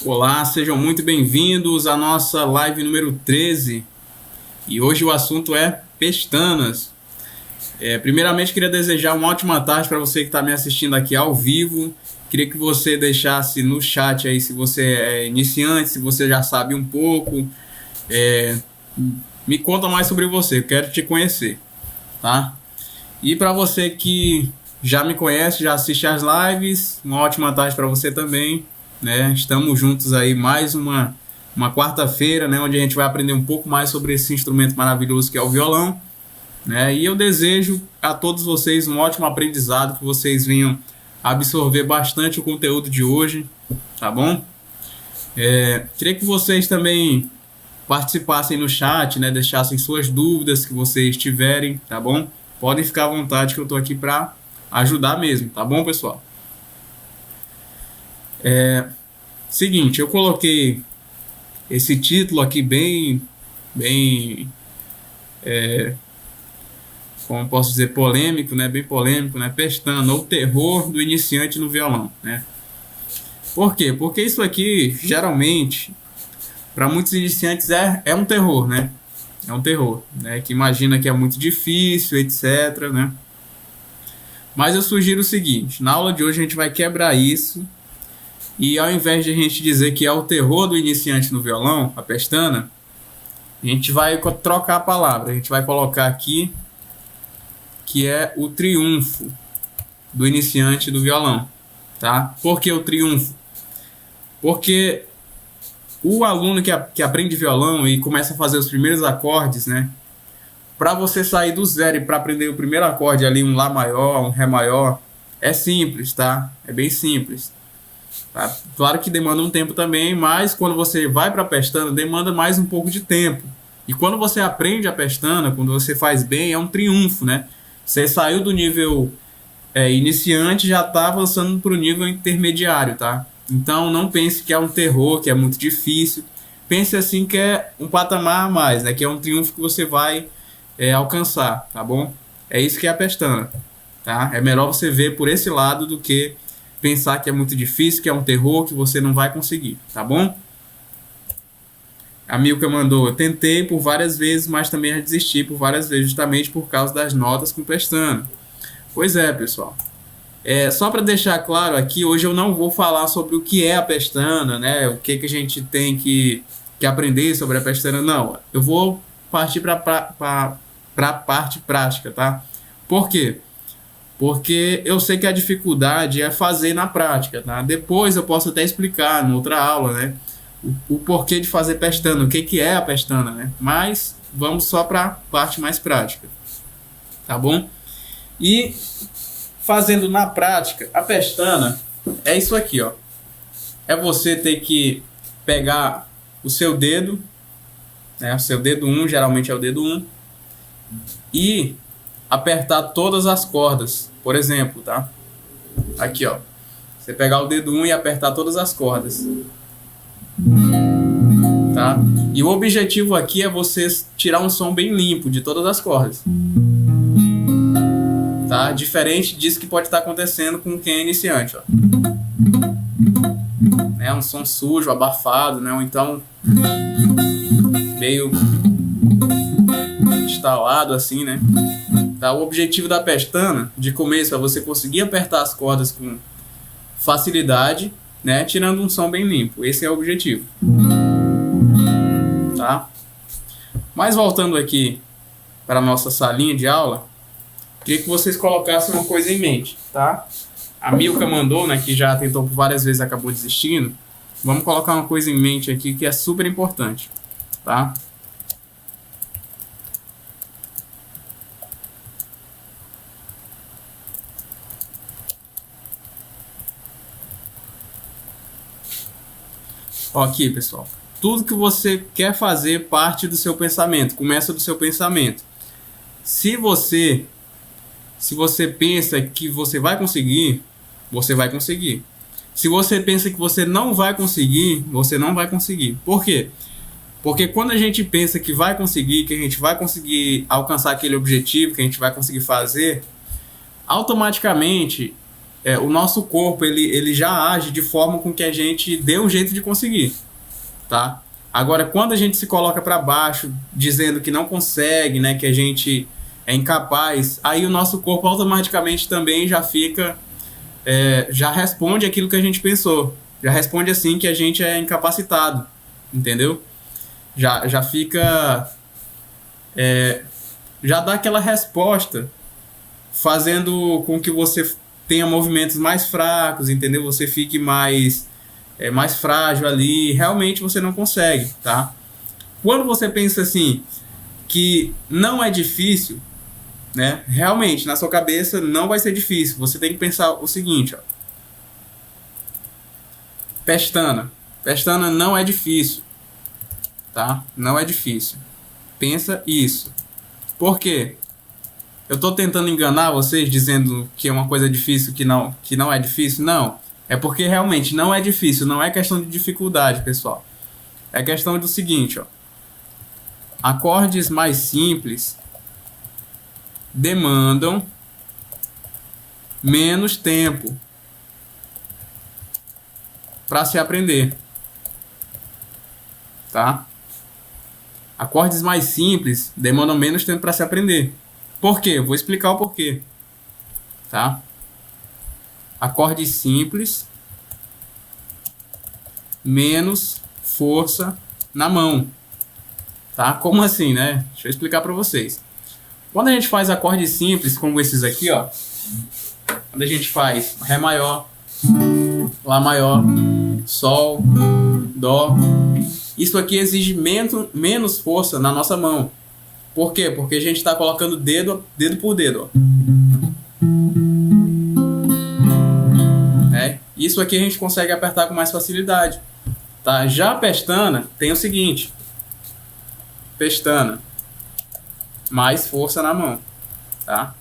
Olá, sejam muito bem-vindos à nossa live número 13. E hoje o assunto é pestanas. Primeiramente, queria desejar uma ótima tarde para você que está me assistindo aqui ao vivo. Queria que você deixasse no chat aí se você é iniciante, se você já sabe um pouco. Me conta mais sobre você, eu quero te conhecer, tá? E para você que já me conhece, já assiste às lives, uma ótima tarde para você também, né? Estamos juntos aí mais uma quarta-feira, né? Onde a gente vai aprender um pouco mais sobre esse instrumento maravilhoso que é o violão, né? E eu desejo a todos vocês um ótimo aprendizado, que vocês venham absorver bastante o conteúdo de hoje, tá bom? Queria que vocês também participassem no chat, né? Deixassem suas dúvidas que vocês tiverem, tá bom? Podem ficar à vontade que eu tô aqui para ajudar mesmo, tá bom, pessoal? Seguinte, eu coloquei esse título aqui bem, como posso dizer, polêmico, né? Bem polêmico, né? Pestana, ou terror do iniciante no violão, né? Por quê? Porque isso aqui, geralmente, para muitos iniciantes é um terror, né? É um terror, né? Que imagina que é muito difícil, etc, né? Mas eu sugiro o seguinte, na aula de hoje a gente vai quebrar isso e ao invés de a gente dizer que é o terror do iniciante no violão, a pestana, a gente vai trocar a palavra, a gente vai colocar aqui que é o triunfo do iniciante do violão, tá? Por que o triunfo? Porque o aluno que aprende violão e começa a fazer os primeiros acordes, né? Para você sair do zero e para aprender o primeiro acorde ali, um Lá maior, um Ré maior, é simples, tá? É bem simples. Tá? Claro que demanda um tempo também, mas quando você vai para a pestana, demanda mais um pouco de tempo. E quando você aprende a pestana, quando você faz bem, é um triunfo, né? Você saiu do nível iniciante, já está avançando para o nível intermediário, tá? Então não pense que é um terror, que é muito difícil. Pense assim que é um patamar a mais, né? Que é um triunfo que você vai alcançar, tá bom? É isso que é a pestana, tá? É melhor você ver por esse lado do que pensar que é muito difícil, que é um terror, que você não vai conseguir, tá bom? A Milka mandou, eu tentei por várias vezes, mas também já desisti por várias vezes, justamente por causa das notas com pestana. Pois é, pessoal. Só para deixar claro aqui, hoje eu não vou falar sobre o que é a pestana, né? O que a gente tem que aprender sobre a pestana, não. Eu vou partir para a parte prática, tá? Por quê? Porque eu sei que a dificuldade é fazer na prática, tá? Depois eu posso até explicar em outra aula, né? O porquê de fazer pestana, o que é a pestana, né? Mas vamos só para a parte mais prática, tá bom? E fazendo na prática, a pestana é isso aqui, ó. É você ter que pegar o seu dedo, né? O seu dedo 1, geralmente é o dedo 1, e apertar todas as cordas. Por exemplo, tá? Aqui, ó. Você pegar o dedo 1 e apertar todas as cordas. Tá? E o objetivo aqui é você tirar um som bem limpo de todas as cordas. Tá? Diferente disso que pode estar acontecendo com quem é iniciante, ó. Né? Um som sujo, abafado, né? Ou então meio instalado assim, né? Tá? O objetivo da pestana, de começo, é você conseguir apertar as cordas com facilidade, né? Tirando um som bem limpo. Esse é o objetivo. Tá? Mas voltando aqui para a nossa salinha de aula, queria que vocês colocassem uma coisa em mente, tá? A Milka mandou, né, que já tentou por várias vezes e acabou desistindo. Vamos colocar uma coisa em mente aqui que é super importante, tá? Ó, aqui, pessoal. Tudo que você quer fazer parte do seu pensamento, começa do seu pensamento. Se você pensa que você vai conseguir, você vai conseguir. Se você pensa que você não vai conseguir, você não vai conseguir. Por quê? Porque quando a gente pensa que vai conseguir, que a gente vai conseguir alcançar aquele objetivo, que a gente vai conseguir fazer, automaticamente o nosso corpo ele já age de forma com que a gente dê um jeito de conseguir, tá? Agora, quando a gente se coloca para baixo, dizendo que não consegue, né, que a gente é incapaz, aí o nosso corpo automaticamente também já fica, já responde aquilo que a gente pensou, já responde assim que a gente é incapacitado, entendeu? Já fica, já dá aquela resposta, fazendo com que você tenha movimentos mais fracos, entendeu? Você fique mais frágil ali, realmente você não consegue, tá? Quando você pensa assim, que não é difícil, né? Realmente, na sua cabeça não vai ser difícil. Você tem que pensar o seguinte, ó. Pestana. Pestana não é difícil, tá? Não é difícil. Pensa isso. Por quê? Eu tô tentando enganar vocês dizendo que é uma coisa difícil que não é difícil? Não. É porque realmente não é difícil. Não é questão de dificuldade, pessoal. É questão do seguinte, ó. Acordes mais simples demandam menos tempo para se aprender, tá? Acordes mais simples demandam menos tempo para se aprender. Por quê? Vou explicar o porquê, tá? Acordes simples, menos força na mão, tá? Como assim, né? Deixa eu explicar para vocês. Quando a gente faz acordes simples, como esses aqui, ó, quando a gente faz Ré maior, Lá maior, Sol, Dó, isso aqui exige menos força na nossa mão. Por quê? Porque a gente está colocando dedo por dedo, ó. Isso aqui a gente consegue apertar com mais facilidade, tá? Já a pestana tem o seguinte: pestana, mais força na mão, tá?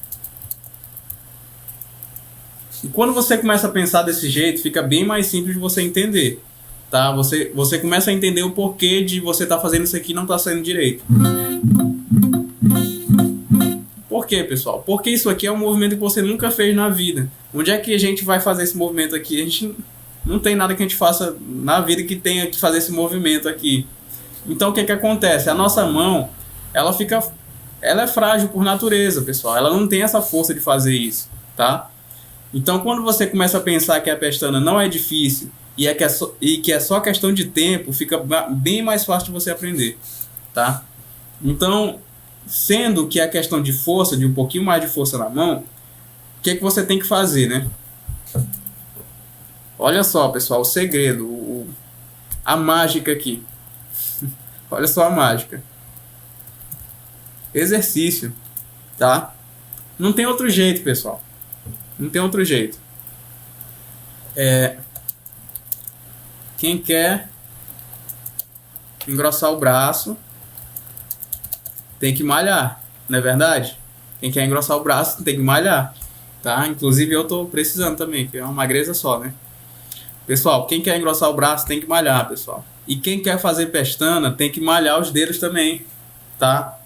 E quando você começa a pensar desse jeito, fica bem mais simples de você entender, tá? Você começa a entender o porquê de você estar fazendo isso aqui e não estar saindo direito. Por quê, pessoal? Porque isso aqui é um movimento que você nunca fez na vida. Onde é que a gente vai fazer esse movimento aqui? A gente não tem nada que a gente faça na vida que tenha que fazer esse movimento aqui. Então o que acontece? A nossa mão, ela é frágil por natureza, pessoal. Ela não tem essa força de fazer isso, tá? Então quando você começa a pensar que a pestana não é difícil e que é só questão de tempo, fica bem mais fácil de você aprender, tá? Então, sendo que é questão de força, de um pouquinho mais de força na mão, o que você tem que fazer, né? Olha só, pessoal, o segredo, a mágica aqui. Olha só a mágica. Exercício, tá? Não tem outro jeito, pessoal. Não tem outro jeito. Quem quer engrossar o braço tem que malhar, não é verdade? Quem quer engrossar o braço tem que malhar, tá? Inclusive eu tô precisando também, que é uma magreza só, né? Pessoal, quem quer engrossar o braço tem que malhar, pessoal. E quem quer fazer pestana tem que malhar os dedos também, tá?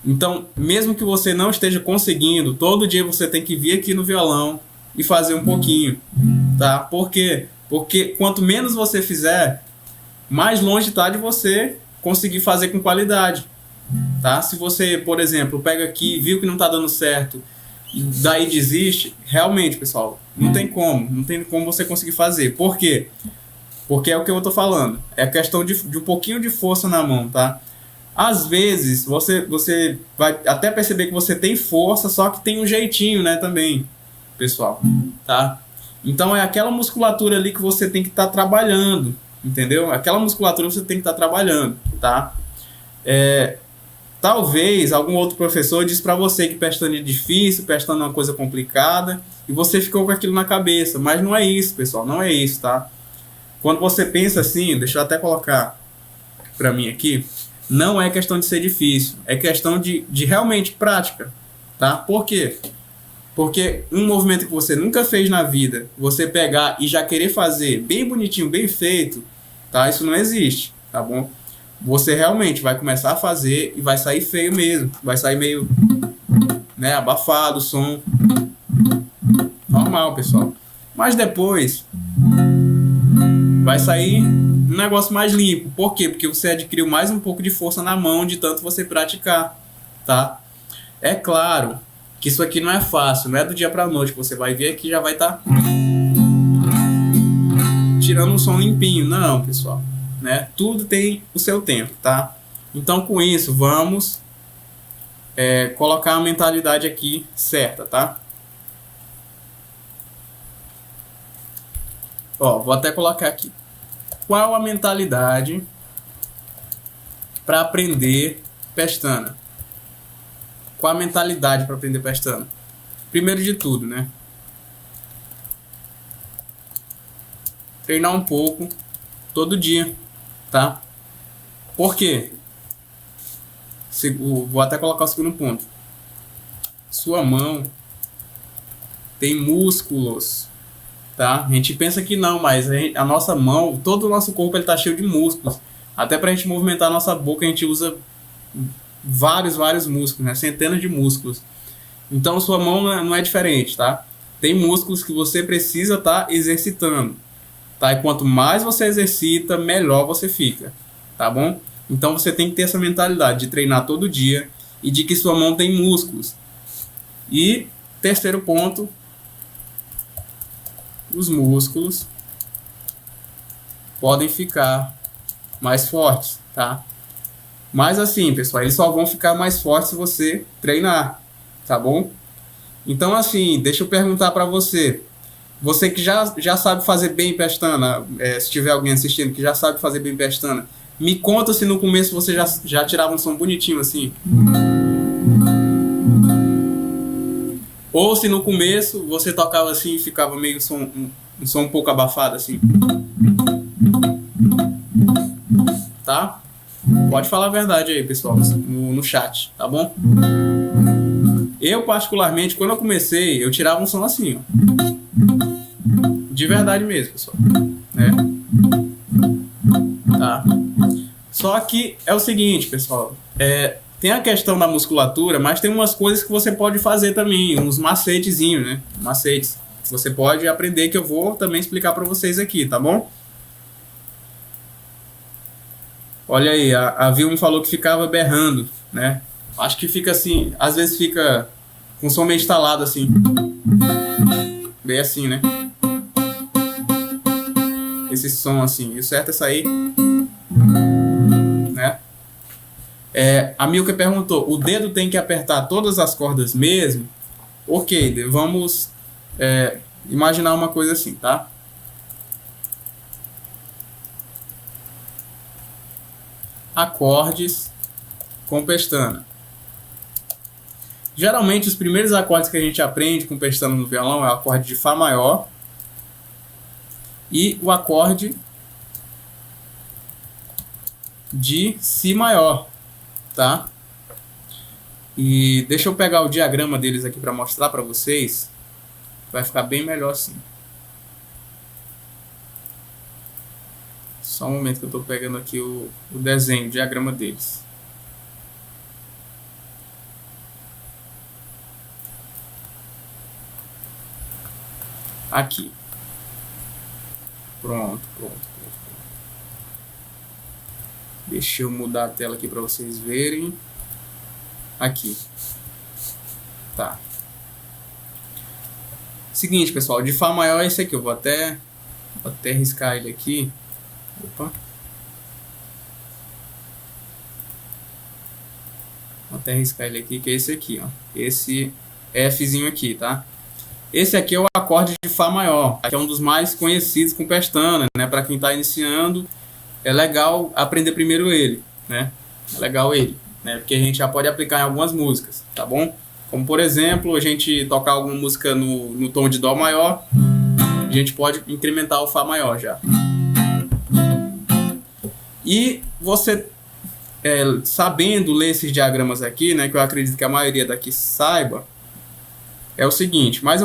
Então, mesmo que você não esteja conseguindo, todo dia você tem que vir aqui no violão e fazer um pouquinho, tá? Por quê? Porque quanto menos você fizer, mais longe está de você conseguir fazer com qualidade, tá? Se você, por exemplo, pega aqui, viu que não está dando certo, e daí desiste, realmente, pessoal, não tem como você conseguir fazer. Por quê? Porque é o que eu tô falando, é questão de um pouquinho de força na mão, tá? Às vezes, você vai até perceber que você tem força, só que tem um jeitinho, né, também, pessoal, tá? Então é aquela musculatura ali que você tem que estar trabalhando, entendeu? Aquela musculatura você tem que estar trabalhando, tá? Talvez algum outro professor disse para você que pestana é difícil, pestana é uma coisa complicada, e você ficou com aquilo na cabeça, mas não é isso, pessoal, não é isso, tá? Quando você pensa assim, deixa eu até colocar para mim aqui, não é questão de ser difícil, é questão de realmente prática, tá? Por quê? Porque um movimento que você nunca fez na vida, você pegar e já querer fazer bem bonitinho, bem feito, tá? Isso não existe, tá bom? Você realmente vai começar a fazer e vai sair feio mesmo, vai sair meio, né, abafado o som. Normal, pessoal. Mas depois vai sair um negócio mais limpo. Por quê? Porque você adquiriu mais um pouco de força na mão de tanto você praticar, tá? É claro que isso aqui não é fácil, não é do dia pra noite que você vai ver aqui já vai estar tirando um som limpinho. Não, pessoal, né? Tudo tem o seu tempo, tá? Então com isso vamos colocar a mentalidade aqui certa, tá? Ó, vou até colocar aqui. Qual a mentalidade para aprender pestana? Qual a mentalidade para aprender pestana? Primeiro de tudo, né? Treinar um pouco todo dia, tá? Por quê? Vou até colocar o segundo ponto. Sua mão tem músculos, tá? A gente pensa que não, mas a nossa mão, todo o nosso corpo, ele tá cheio de músculos. Até pra gente movimentar a nossa boca, a gente usa vários músculos, né? Centenas de músculos. Então, sua mão não é diferente, tá? Tem músculos que você precisa estar exercitando, tá? E quanto mais você exercita, melhor você fica, tá bom? Então, você tem que ter essa mentalidade de treinar todo dia e de que sua mão tem músculos. E, terceiro ponto, os músculos podem ficar mais fortes, tá? Mas assim, pessoal, eles só vão ficar mais fortes se você treinar, tá bom? Então assim, deixa eu perguntar para você. Você que já sabe fazer bem pestana, se tiver alguém assistindo que já sabe fazer bem pestana, me conta se no começo você já tirava um som bonitinho assim. Ou se no começo você tocava assim e ficava meio um som um pouco abafado assim. Tá? Pode falar a verdade aí, pessoal, no chat, tá bom? Eu, particularmente, quando eu comecei, eu tirava um som assim, ó. De verdade mesmo, pessoal. Né? Tá? Só que é o seguinte, pessoal. Tem a questão da musculatura, mas tem umas coisas que você pode fazer também, uns macetezinhos, né? Macetes. Você pode aprender que eu vou também explicar para vocês aqui, tá bom? Olha aí, a Vilma falou que ficava berrando, né? Acho que fica assim, às vezes fica com som meio instalado assim. Bem assim, né? Esse som assim. E o certo é sair, né? A Milka perguntou, o dedo tem que apertar todas as cordas mesmo? Ok, vamos imaginar uma coisa assim, tá? Acordes com pestana. Geralmente os primeiros acordes que a gente aprende com pestana no violão é o acorde de Fá maior e o acorde de Si maior, tá? E deixa eu pegar o diagrama deles aqui para mostrar para vocês. Vai ficar bem melhor assim. Só um momento que eu estou pegando aqui o desenho, o diagrama deles. Aqui. Pronto. Deixa eu mudar a tela aqui para vocês verem. Aqui. Tá. Seguinte, pessoal, de Fá maior é esse aqui. Eu vou até riscar ele aqui. Opa. Vou até riscar ele aqui, que é esse aqui, ó. Esse Fzinho aqui, tá? Esse aqui é o acorde de Fá maior, que é um dos mais conhecidos com pestana, né? Para quem está iniciando, é legal aprender primeiro ele, né? É legal ele, né? Porque a gente já pode aplicar em algumas músicas, tá bom? Como, por exemplo, a gente tocar alguma música no tom de Dó maior, a gente pode incrementar o Fá maior já. E você, sabendo ler esses diagramas aqui, né? Que eu acredito que a maioria daqui saiba, é o seguinte, mas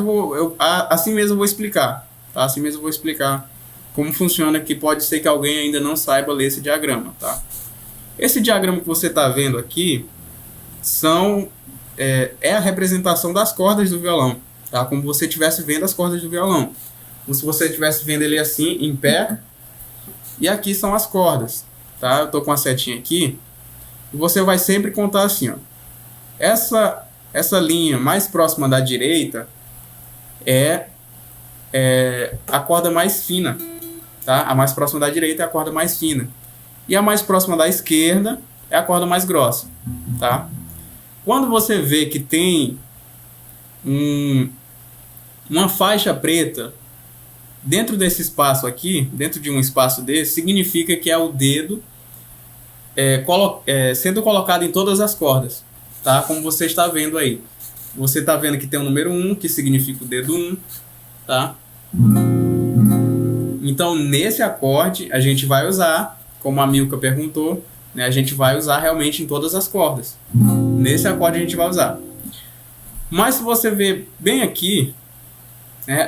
assim mesmo eu vou explicar, tá? Assim mesmo eu vou explicar como funciona, que pode ser que alguém ainda não saiba ler esse diagrama, tá? Esse diagrama que você está vendo aqui é a representação das cordas do violão, tá? Como você estivesse vendo as cordas do violão. como se você estivesse vendo ele assim, em pé. E aqui são as cordas, tá? Eu tô com a setinha aqui. E você vai sempre contar assim, ó. Essa linha mais próxima da direita é a corda mais fina, tá? A mais próxima da direita é a corda mais fina. E a mais próxima da esquerda é a corda mais grossa, tá? Quando você vê que tem uma faixa preta dentro desse espaço aqui, dentro de um espaço desse, significa que é o dedo sendo colocado em todas as cordas, tá? Como você está vendo aí. Você está vendo que tem o número 1, que significa o dedo 1, tá? Então, nesse acorde, a gente vai usar, como a Milka perguntou, né, a gente vai usar realmente em todas as cordas. Nesse acorde a gente vai usar. Mas se você ver bem aqui,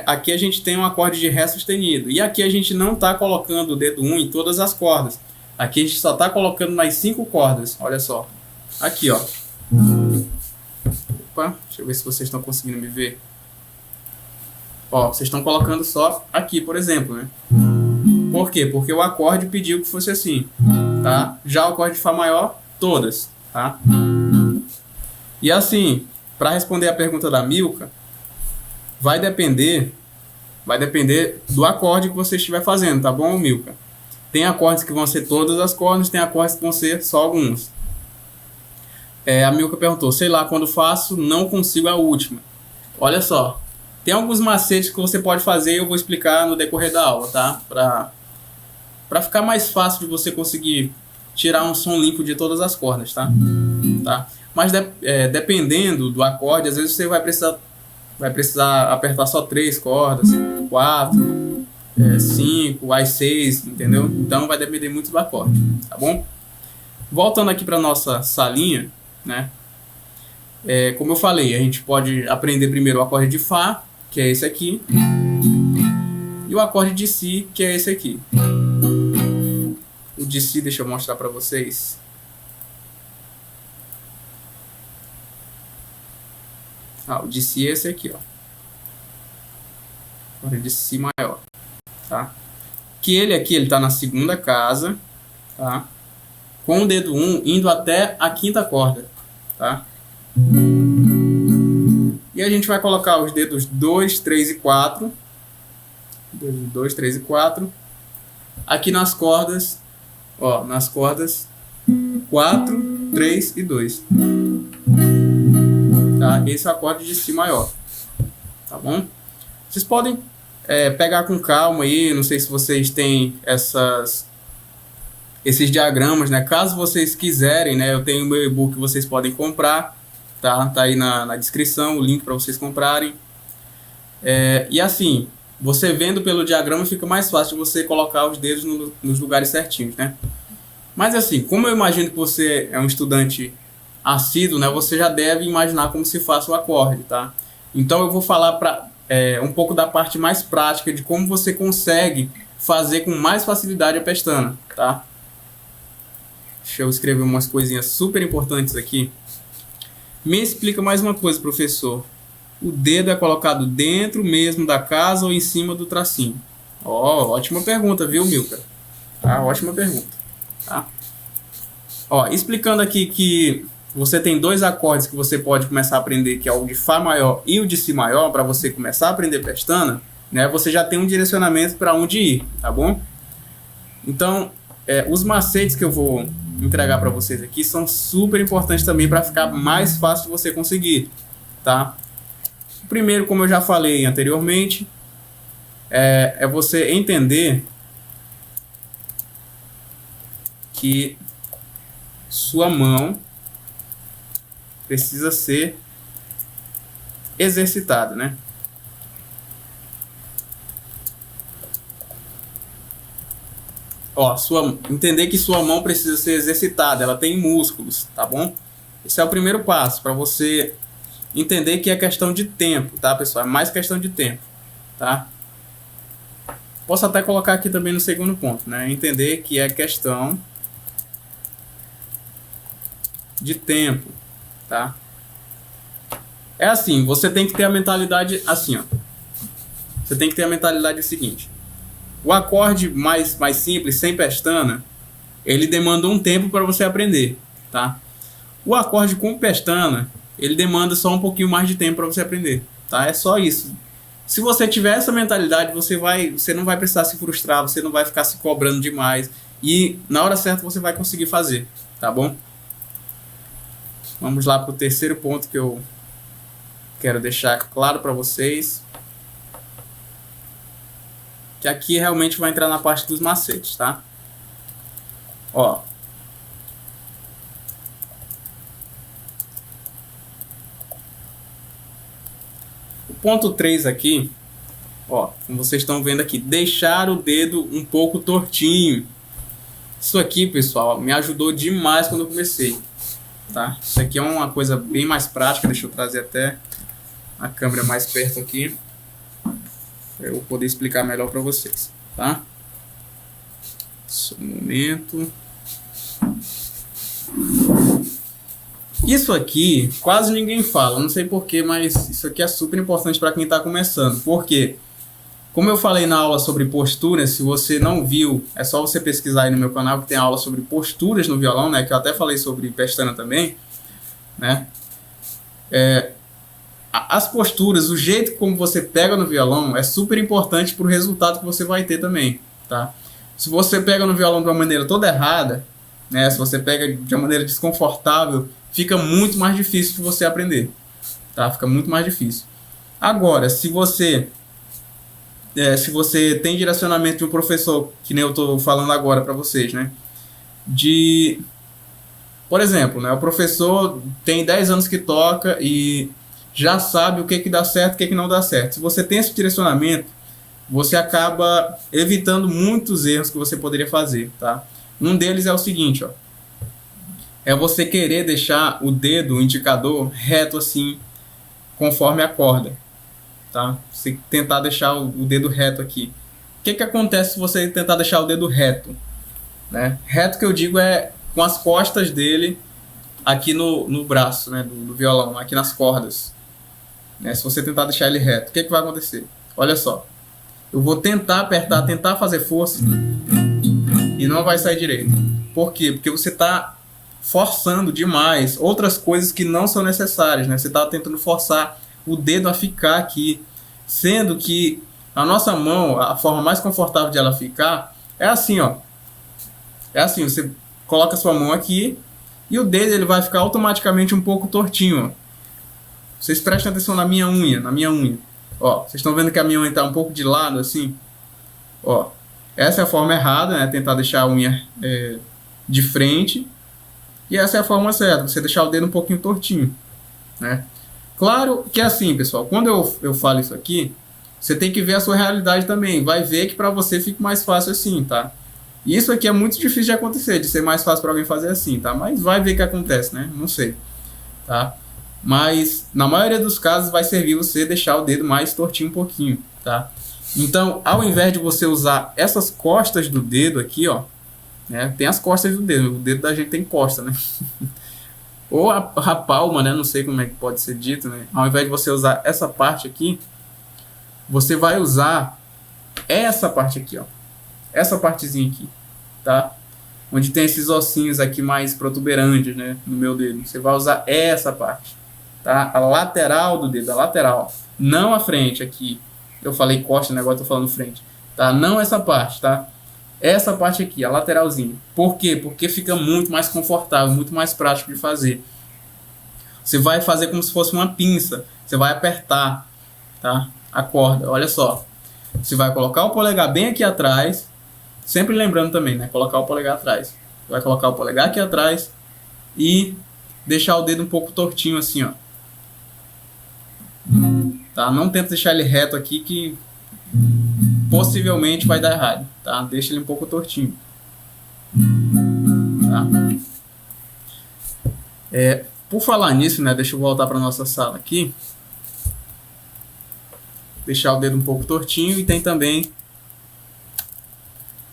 aqui a gente tem um acorde de Ré sustenido. E aqui a gente não está colocando o dedo 1 em todas as cordas. Aqui a gente só está colocando nas 5 cordas. Olha só. Aqui, ó. Opa, deixa eu ver se vocês estão conseguindo me ver. Ó, vocês estão colocando só aqui, por exemplo, né? Por quê? Porque o acorde pediu que fosse assim, tá? Já o acorde de Fá maior, todas, tá? E assim, para responder a pergunta da Milka, vai depender do acorde que você estiver fazendo, tá bom, Milka? Tem acordes que vão ser todas as cordas, tem acordes que vão ser só alguns. A Milka perguntou, sei lá, quando faço, não consigo a última. Olha só, tem alguns macetes que você pode fazer e eu vou explicar no decorrer da aula, tá? Para ficar mais fácil de você conseguir tirar um som limpo de todas as cordas, tá? Mas dependendo do acorde, às vezes você vai precisar apertar só 3 cordas, 4, 5, as 6, entendeu? Então vai depender muito do acorde, tá bom? Voltando aqui para nossa salinha, né? Como eu falei, a gente pode aprender primeiro o acorde de Fá, que é esse aqui, e o acorde de Si, que é esse aqui. O de Si, deixa eu mostrar para vocês. O de Si é esse aqui, ó. Acorde de Si maior, tá? Que ele aqui, ele tá na segunda casa, tá? Com o dedo 1 indo até a quinta corda, tá? E a gente vai colocar os dedos 2, 3 e 4. 2, 3 e 4. Aqui nas cordas, ó, nas cordas 4, 3 e 2. Tá? Esse é o acorde de Si maior, tá bom? Vocês podem pegar com calma aí, não sei se vocês têm esses diagramas, né? Caso vocês quiserem, né? Eu tenho o meu e-book que vocês podem comprar, tá? Tá aí na descrição o link para vocês comprarem. E assim, você vendo pelo diagrama fica mais fácil de você colocar os dedos nos lugares certinhos, né? Mas assim, como eu imagino que você é um estudante assíduo, né? Você já deve imaginar como se faça o acorde, tá? Então eu vou falar um pouco da parte mais prática de como você consegue fazer com mais facilidade a pestana, tá? Deixa eu escrever umas coisinhas super importantes aqui. Me explica mais uma coisa, professor. O dedo é colocado dentro mesmo da casa ou em cima do tracinho? Ótima pergunta, viu, Milka? Ótima pergunta. Tá? Explicando aqui que você tem 2 acordes que você pode começar a aprender, que é o de Fá maior e o de Si maior, para você começar a aprender pestana, né? Você já tem um direcionamento para onde ir, tá bom? Então, os macetes que eu vou entregar para vocês aqui são super importantes também para ficar mais fácil de você conseguir, tá? O primeiro, como eu já falei anteriormente, é você entender que sua mão precisa ser exercitada, né? Entender que sua mão precisa ser exercitada, ela tem músculos, tá bom? Esse é o primeiro passo para você entender que é questão de tempo, tá, pessoal? É mais questão de tempo, tá? Posso até colocar aqui também no segundo ponto, né? Entender que é questão de tempo, tá? É assim, você tem que ter a mentalidade assim, ó. Você tem que ter a mentalidade seguinte: o acorde mais simples, sem pestana, ele demanda um tempo para você aprender, tá? O acorde com pestana, ele demanda só um pouquinho mais de tempo para você aprender, tá? É só isso. Se você tiver essa mentalidade, você não vai precisar se frustrar, você não vai ficar se cobrando demais e na hora certa você vai conseguir fazer, tá bom? Vamos lá para o terceiro ponto que eu quero deixar claro para vocês, que aqui realmente vai entrar na parte dos macetes, tá? Ó, o ponto 3 aqui, ó, como vocês estão vendo aqui, deixar o dedo um pouco tortinho. Isso aqui, pessoal, me ajudou demais quando eu comecei, tá? Isso aqui é uma coisa bem mais prática. Deixa eu trazer até a câmera mais perto aqui para eu poder explicar melhor para vocês, tá? Só um momento. Isso aqui quase ninguém fala, não sei porquê, mas isso aqui é super importante para quem está começando. Por quê? Como eu falei na aula sobre posturas, se você não viu, é só você pesquisar aí no meu canal que tem aula sobre posturas no violão, né? Que eu até falei sobre pestana também, né? As posturas, o jeito como você pega no violão é super importante para o resultado que você vai ter também, tá? Se você pega no violão de uma maneira toda errada, né? Se você pega de uma maneira desconfortável, fica muito mais difícil de você aprender, tá? Fica muito mais difícil. Agora, se você tem direcionamento de um professor, que nem eu estou falando agora para vocês, né? Por exemplo, né? O professor tem 10 anos que toca e já sabe o que dá certo e o que não dá certo. Se você tem esse direcionamento, você acaba evitando muitos erros que você poderia fazer, tá? Um deles é o seguinte, ó. É você querer deixar o dedo, o indicador, reto assim, conforme a corda, tá? Você tentar deixar o dedo reto aqui. O que acontece se você tentar deixar o dedo reto, né? Reto que eu digo é com as costas dele aqui no braço, né, do violão, aqui nas cordas, né? Se você tentar deixar ele reto, o que vai acontecer? Olha só, eu vou tentar apertar, tentar fazer força e não vai sair direito. Por quê? Porque você está forçando demais outras coisas que não são necessárias, né? Você está tentando forçar o dedo a ficar aqui, sendo que a nossa mão, a forma mais confortável de ela ficar é assim, ó. É assim, você coloca a sua mão aqui e o dedo ele vai ficar automaticamente um pouco tortinho, ó. Vocês prestem atenção na minha unha, Ó, vocês estão vendo que a minha unha está um pouco de lado assim? Ó, essa é a forma errada, né? Tentar deixar a unha de frente. E essa é a forma certa, você deixar o dedo um pouquinho tortinho, né? Claro que é assim, pessoal, quando eu falo isso aqui, você tem que ver a sua realidade também. Vai ver que para você fica mais fácil assim, tá? E isso aqui é muito difícil de acontecer, de ser mais fácil para alguém fazer assim, tá? Mas vai ver que acontece, né? Não sei, tá? Mas na maioria dos casos vai servir você deixar o dedo mais tortinho um pouquinho, tá? Então, ao invés de você usar essas costas do dedo aqui, ó, né? Tem as costas do dedo, o dedo da gente tem costa, né? Ou a palma, né? Não sei como é que pode ser dito, né? Ao invés de você usar essa parte aqui, você vai usar essa parte aqui, ó. Essa partezinha aqui, tá? Onde tem esses ossinhos aqui mais protuberantes, né? No meu dedo. Você vai usar essa parte, tá? A lateral do dedo, a lateral. Não a frente aqui. Eu falei costa, né? Agora eu tô falando frente. Tá? Não essa parte, tá? Essa parte aqui, a lateralzinha. Por quê? Porque fica muito mais confortável, muito mais prático de fazer. Você vai fazer como se fosse uma pinça. Você vai apertar, tá? A corda. Olha só. Você vai colocar o polegar bem aqui atrás. Sempre lembrando também, né? Colocar o polegar atrás. Vai colocar o polegar aqui atrás e deixar o dedo um pouco tortinho assim, ó. Tá? Não tenta deixar ele reto aqui que possivelmente vai dar errado, tá? Deixa ele um pouco tortinho. Tá? Por falar nisso, né? Deixa eu voltar para nossa sala aqui. Deixar o dedo um pouco tortinho e tem também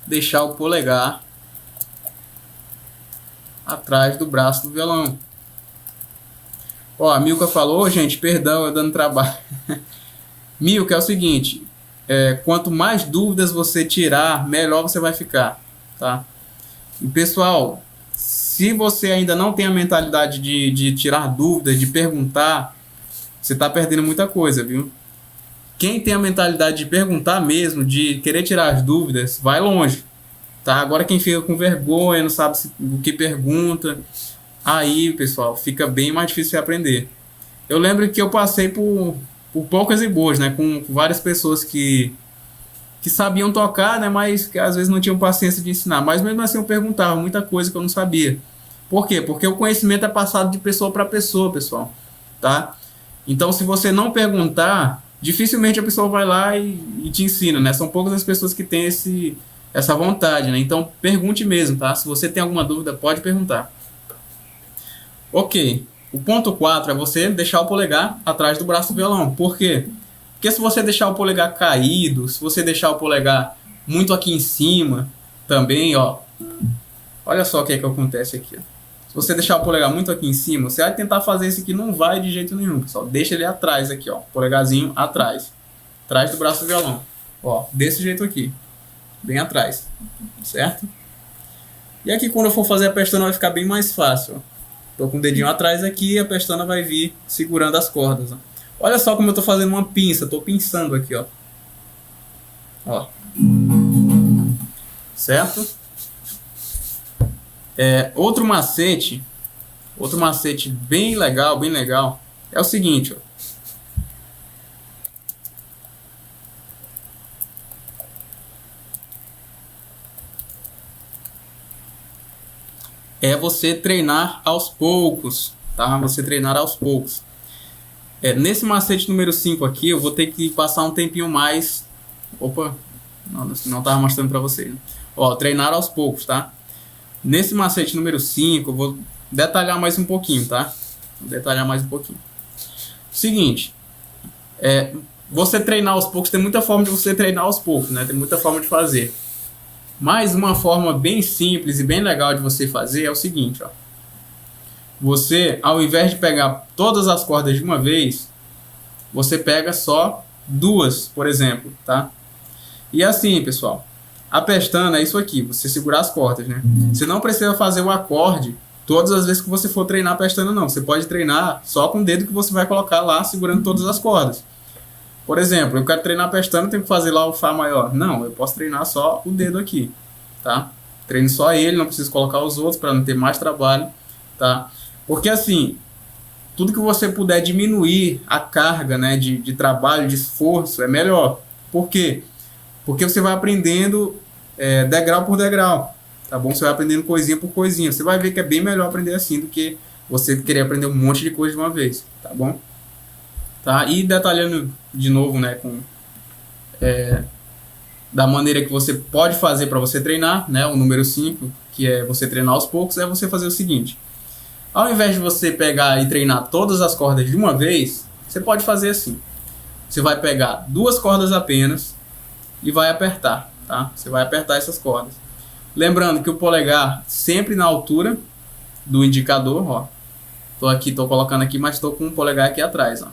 deixar o polegar atrás do braço do violão. Ó, a Milka falou, gente, perdão, eu dando trabalho. Milka, é o seguinte, quanto mais dúvidas você tirar, melhor você vai ficar, tá? E pessoal, se você ainda não tem a mentalidade de tirar dúvidas, de perguntar, você está perdendo muita coisa, viu? Quem tem a mentalidade de perguntar mesmo, de querer tirar as dúvidas, vai longe, tá? Agora quem fica com vergonha, não sabe o que pergunta, aí, pessoal, fica bem mais difícil de aprender. Eu lembro que eu passei por poucas e boas, né? Com várias pessoas que sabiam tocar, né? Mas que às vezes não tinham paciência de ensinar. Mas mesmo assim eu perguntava muita coisa que eu não sabia. Por quê? Porque o conhecimento é passado de pessoa para pessoa, pessoal, tá? Então, se você não perguntar, dificilmente a pessoa vai lá e te ensina, né? São poucas as pessoas que têm essa vontade, né? Então, pergunte mesmo, tá? Se você tem alguma dúvida, pode perguntar. Ok. O ponto 4 é você deixar o polegar atrás do braço do violão. Por quê? Porque se você deixar o polegar caído, se você deixar o polegar muito aqui em cima, também, ó. Olha só o que é que acontece aqui, ó. Se você deixar o polegar muito aqui em cima, você vai tentar fazer isso aqui, não vai de jeito nenhum, pessoal. Deixa ele atrás aqui, ó. Polegarzinho atrás. Atrás do braço do violão. Ó, desse jeito aqui. Bem atrás. Certo? E aqui quando eu for fazer a pestana vai ficar bem mais fácil, ó. Tô com o dedinho atrás aqui e a pestana vai vir segurando as cordas, ó. Olha só como eu tô fazendo uma pinça. Tô pinçando aqui, ó. Ó. Certo? Outro macete bem legal, é o seguinte, ó. É você treinar aos poucos, tá? Você treinar aos poucos. Nesse macete número 5 aqui, eu vou ter que passar um tempinho mais. Opa, não tava mostrando pra vocês. Ó, treinar aos poucos, tá? Nesse macete número 5, eu vou detalhar mais um pouquinho, tá? Vou detalhar mais um pouquinho. Seguinte, você treinar aos poucos, tem muita forma de você treinar aos poucos, né? Tem muita forma de fazer. Mas uma forma bem simples e bem legal de você fazer é o seguinte, ó. Você, ao invés de pegar todas as cordas de uma vez, você pega só duas, por exemplo, tá? E assim, pessoal, a pestana é isso aqui, você segurar as cordas, né? Você não precisa fazer o acorde todas as vezes que você for treinar a pestana, não. Você pode treinar só com o dedo que você vai colocar lá, segurando todas as cordas. Por exemplo, eu quero treinar a pestana, tenho que fazer lá o Fá maior. Não, eu posso treinar só o dedo aqui, tá? Treino só ele, não preciso colocar os outros para não ter mais trabalho, tá? Porque assim, tudo que você puder diminuir a carga, né, de trabalho, de esforço, é melhor. Por quê? Porque você vai aprendendo degrau por degrau, tá bom? Você vai aprendendo coisinha por coisinha. Você vai ver que é bem melhor aprender assim do que você querer aprender um monte de coisa de uma vez, tá bom? Tá? E detalhando de novo, né, da maneira que você pode fazer para você treinar, né, o número 5, que é você treinar aos poucos, é você fazer o seguinte. Ao invés de você pegar e treinar todas as cordas de uma vez, você pode fazer assim. Você vai pegar duas cordas apenas e vai apertar, tá? Você vai apertar essas cordas. Lembrando que o polegar sempre na altura do indicador, ó. Tô colocando aqui, mas tô com o polegar aqui atrás, ó.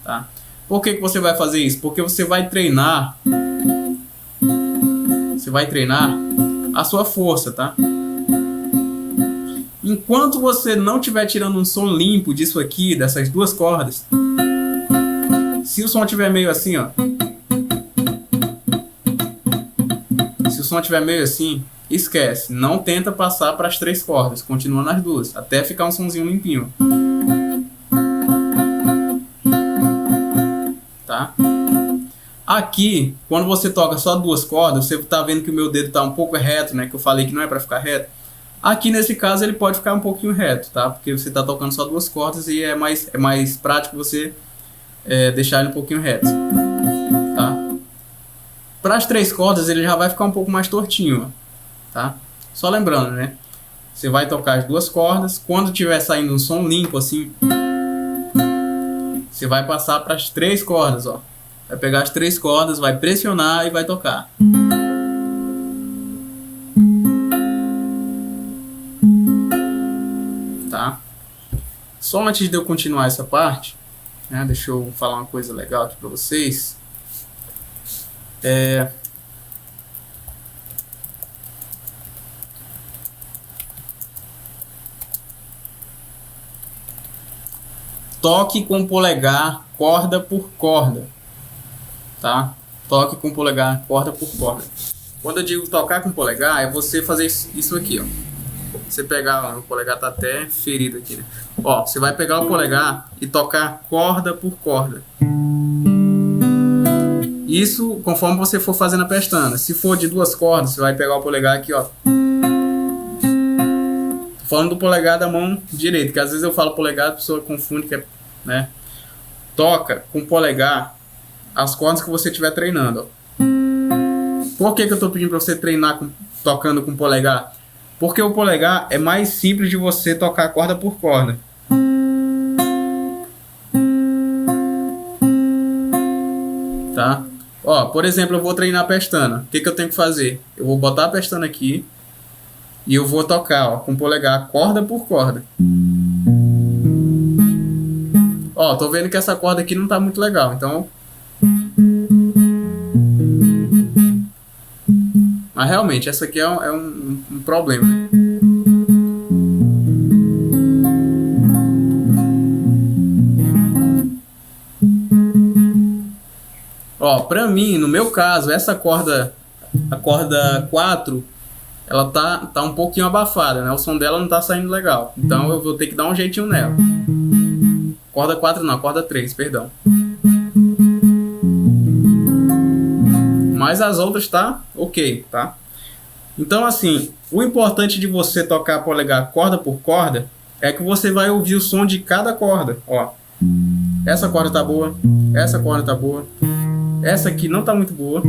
Tá? Por que você vai fazer isso? Porque você vai treinar a sua força, tá? Enquanto você não estiver tirando um som limpo disso aqui, dessas duas cordas, se o som estiver meio assim, ó. Se o som estiver meio assim, esquece. Não tenta passar para as três cordas. Continua nas duas, até ficar um sonzinho limpinho. Tá? Aqui, quando você toca só duas cordas, você tá vendo que o meu dedo tá um pouco reto, né? Que eu falei que não é para ficar reto. Aqui nesse caso ele pode ficar um pouquinho reto, tá? Porque você tá tocando só duas cordas e é mais prático você deixar ele um pouquinho reto, tá? Para as três cordas ele já vai ficar um pouco mais tortinho, ó, tá? Só lembrando, né? Você vai tocar as duas cordas, quando tiver saindo um som limpo assim, você vai passar para as três cordas, ó. Vai pegar as três cordas, vai pressionar e vai tocar. Tá? Só antes de eu continuar essa parte, né, deixa eu falar uma coisa legal aqui para vocês. Toque com o polegar, corda por corda, tá? Toque com o polegar, corda por corda. Quando eu digo tocar com o polegar, é você fazer isso aqui, ó. Você pegar, ó, o polegar tá até ferido aqui, né? Ó, você vai pegar o polegar e tocar corda por corda. Isso conforme você for fazendo a pestana. Se for de 2 cordas, você vai pegar o polegar aqui, ó. Tô falando do polegar da mão direita, que às vezes eu falo polegar, a pessoa confunde, que é, né? Toca com o polegar as cordas que você estiver treinando, ó. Por que eu tô pedindo para você treinar tocando com o polegar? Porque o polegar é mais simples de você tocar corda por corda. Tá? Ó, por exemplo, eu vou treinar a pestana. O que eu tenho que fazer? Eu vou botar a pestana aqui e eu vou tocar, ó, com o polegar corda por corda. Ó, tô vendo que essa corda aqui não tá muito legal, então... Mas realmente, essa aqui é um problema. Ó, pra mim, no meu caso, essa corda, a corda 4, ela tá um pouquinho abafada, né? O som dela não tá saindo legal. Então eu vou ter que dar um jeitinho nela. Corda 4 não, corda 3, perdão. Mas as outras tá ok, tá? Então assim, o importante de você tocar polegar corda por corda é que você vai ouvir o som de cada corda, ó. Essa corda tá boa, essa corda tá boa, essa aqui não tá muito boa,